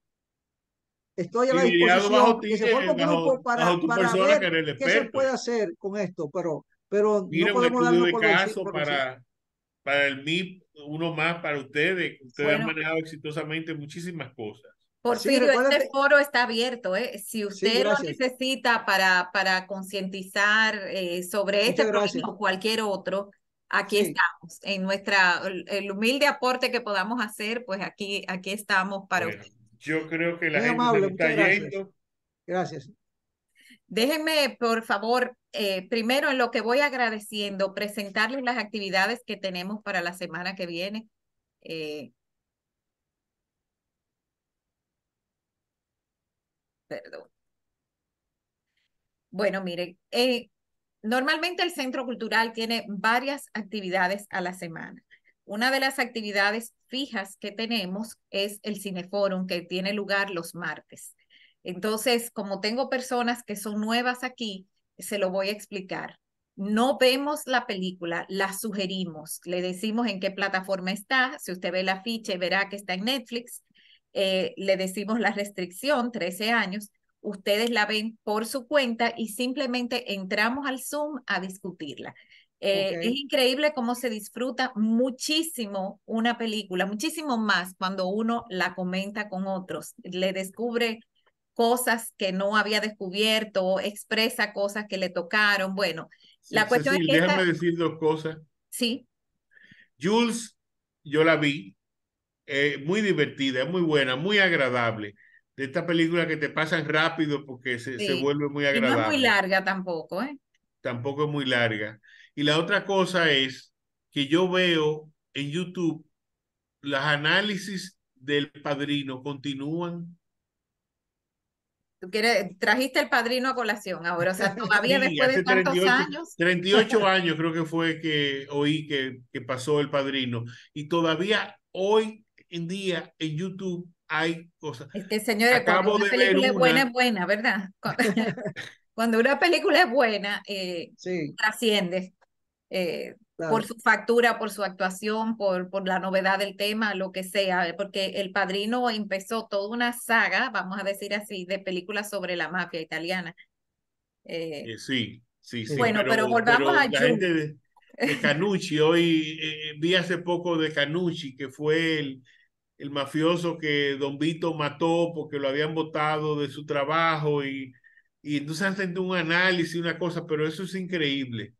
C: estoy a
B: Y
C: la
B: guiado bajo
C: disposición
B: ti,
C: que se forme un grupo
B: bajo tu
C: para
B: persona,
C: ver
B: que eres el
C: qué se
B: experto.
C: puede hacer con esto, pero no
B: Mira, un
C: podemos
B: estudio
C: darnos
B: de
C: por vencidos.
B: caso para el MIP, uno más para ustedes. Ustedes han
A: Bueno,
B: manejado exitosamente muchísimas cosas.
C: Sí,
A: Porfirio, este
C: recuérdate.
A: foro está abierto, ¿eh? Si
C: Sí,
A: usted lo
C: gracias.
A: necesita para concientizar sobre este
C: Muchas
A: problema
C: gracias.
A: o cualquier otro, aquí
C: Sí,
A: estamos. En el humilde aporte que podamos hacer, pues aquí estamos para
B: Bueno,
A: usted.
B: yo creo que la
C: muy
B: gente se
C: amable,
B: nos está
C: muchas gracias.
B: yendo.
C: Gracias.
A: Déjenme, por favor, primero en lo que voy agradeciendo, presentarles las actividades que tenemos para la semana que viene. Eh, Perdón. Bueno, miren, normalmente el Centro Cultural tiene varias actividades a la semana. Una de las actividades fijas que tenemos es el Cineforum, que tiene lugar los martes. Entonces, como tengo personas que son nuevas aquí, se lo voy a explicar. No vemos la película, la sugerimos, le decimos en qué plataforma está. Si usted ve el afiche, verá que está en Netflix. Le decimos la restricción, 13 años. Ustedes la ven por su cuenta y simplemente entramos al Zoom a discutirla.
C: Ok.
A: Es increíble cómo se disfruta muchísimo una película, muchísimo más cuando uno la comenta con otros, le descubre cosas que no había descubierto, expresa cosas que le tocaron. Bueno, la cuestión es
B: Cecil,
A: que
B: déjame
A: esta,
B: decir dos cosas.
A: sí,
B: Jules, yo la vi, muy divertida, muy buena, muy agradable. De esta película que te pasan rápido porque se
A: sí,
B: vuelve muy
A: y no es muy
B: agradable.
A: larga tampoco, ¿eh?
B: Tampoco es muy larga. Y la otra cosa es que yo veo en YouTube los análisis del Padrino continúan.
A: Tú quieres, trajiste el Padrino a colación ahora, o sea, todavía
B: Sí,
A: después de
B: hace
A: tantos años.
B: 38 años creo que fue que oí que pasó El Padrino. Y todavía hoy en día en YouTube hay cosas.
A: Es que, señores, cuando
B: Acabo
A: una
B: de ver
A: película
B: una,
A: es buena, ¿verdad? Cuando una película es buena,
C: Sí,
A: trasciende eh, por
C: claro.
A: su factura, por su actuación, por la novedad del tema, lo que sea, porque El Padrino empezó toda una saga, vamos a decir así, de películas sobre la mafia italiana. Eh,
B: sí, sí, sí,
C: Sí.
A: bueno, pero volvamos
B: pero
A: a
B: la
A: Jules.
B: gente de Canucci, hoy vi hace poco de Canucci, que fue el mafioso que Don Vito mató porque lo habían botado de su trabajo y entonces hacen un análisis, una cosa, pero eso es increíble,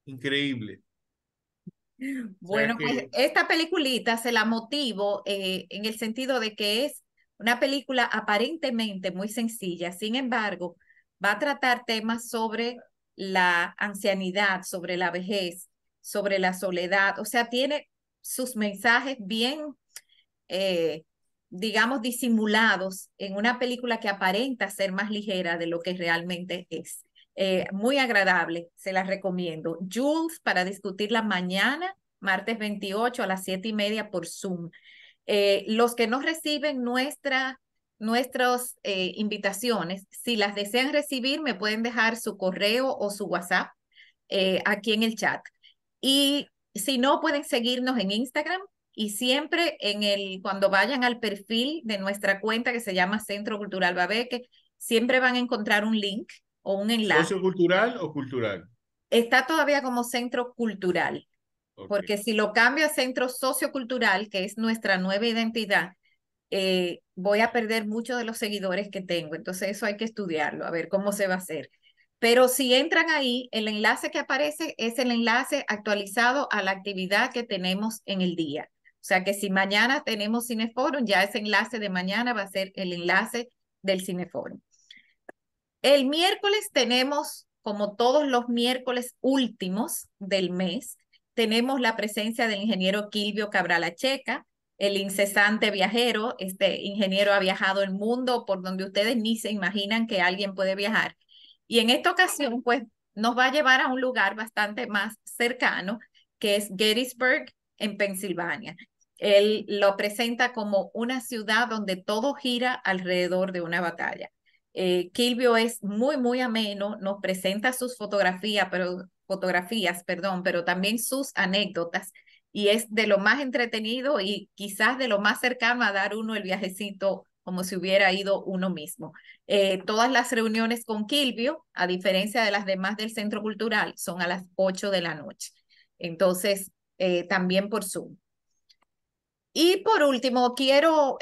B: increíble. O sea
A: Bueno, pues
B: que
A: esta peliculita se la motivo en el sentido de que es una película aparentemente muy sencilla, sin embargo, va a tratar temas sobre la ancianidad, sobre la vejez, sobre la soledad, o sea, tiene sus mensajes bien, eh, digamos, disimulados en una película que aparenta ser más ligera de lo que realmente es. Muy agradable, se la recomiendo. Jules, para discutirla mañana, martes 28 a las 7:30 por Zoom. Los que no reciben nuestras invitaciones, si las desean recibir, me pueden dejar su correo o su WhatsApp aquí en el chat. Y si no, pueden seguirnos en Instagram y siempre cuando vayan al perfil de nuestra cuenta que se llama Centro Cultural Babeque, siempre van a encontrar un link o un enlace.
B: sociocultural o cultural.
A: Está todavía como Centro Cultural,
B: Ok.
A: porque si lo cambio a Centro Sociocultural, que es nuestra nueva identidad, voy a perder muchos de los seguidores que tengo. Entonces eso hay que estudiarlo, a ver cómo se va a hacer. Pero si entran ahí, el enlace que aparece es el enlace actualizado a la actividad que tenemos en el día. O sea que si mañana tenemos Cineforum, ya ese enlace de mañana va a ser el enlace del Cineforum. El miércoles tenemos, como todos los miércoles últimos del mes, tenemos la presencia del ingeniero Kilvio Cabral Acheca, el incesante viajero. Este ingeniero ha viajado el mundo por donde ustedes ni se imaginan que alguien puede viajar. Y en esta ocasión, pues, nos va a llevar a un lugar bastante más cercano, que es Gettysburg, en Pensilvania. Él lo presenta como una ciudad donde todo gira alrededor de una batalla. Kilvio es muy, muy ameno, nos presenta sus fotografías, perdón, pero también sus anécdotas y es de lo más entretenido y quizás de lo más cercano a dar uno el viajecito como si hubiera ido uno mismo. Todas las reuniones con Quilvio, a diferencia de las demás del Centro Cultural, son a las 8 de la noche. Entonces, también por Zoom. Y por último, quiero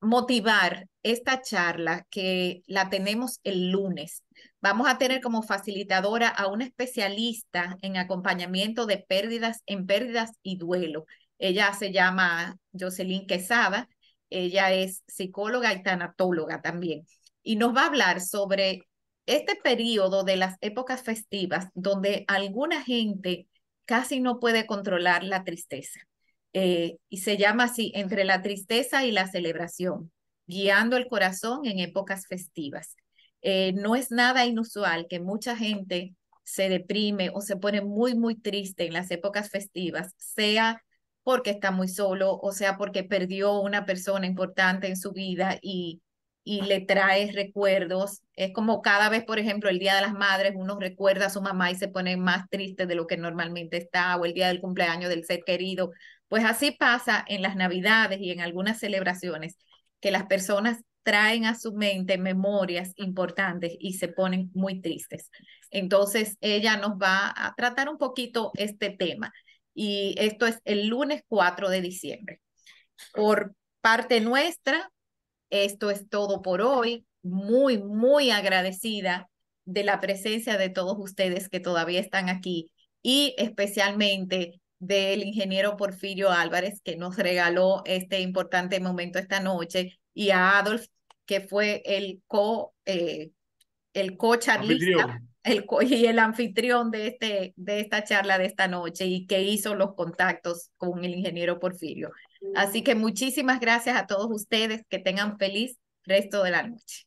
A: motivar esta charla que la tenemos el lunes. Vamos a tener como facilitadora a una especialista en acompañamiento de pérdidas, en pérdidas y duelo. Ella se llama Jocelyn Quesada. Ella es psicóloga y tanatóloga también. Y nos va a hablar sobre este periodo de las épocas festivas donde alguna gente casi no puede controlar la tristeza. Y se llama así, entre la tristeza y la celebración, guiando el corazón en épocas festivas. No es nada inusual que mucha gente se deprime o se pone muy, muy triste en las épocas festivas, sea porque está muy solo o sea porque perdió una persona importante en su vida y le trae recuerdos. Es como cada vez, por ejemplo, el Día de las Madres, uno recuerda a su mamá y se pone más triste de lo que normalmente está, o el día del cumpleaños del ser querido. Pues así pasa en las Navidades y en algunas celebraciones, que las personas traen a su mente memorias importantes y se ponen muy tristes. Entonces, ella nos va a tratar un poquito este tema. Y esto es el lunes 4 de diciembre. Por parte nuestra, esto es todo por hoy. Muy, muy agradecida de la presencia de todos ustedes que todavía están aquí y especialmente del ingeniero Porfirio Álvarez, que nos regaló este importante momento esta noche, y a Adolf, que fue el co-charlista,
B: Anfitrión.
A: y el anfitrión de esta charla de esta noche y que hizo los contactos con el ingeniero Porfirio. Así que muchísimas gracias a todos ustedes, que tengan feliz resto de la noche.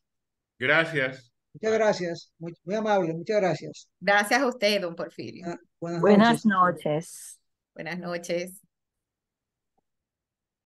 B: Gracias.
C: Muchas gracias, muy amable, muchas gracias.
A: Gracias a usted, don Porfirio.
C: Buenas
E: Buenas
C: noches.
E: noches.
A: Buenas noches.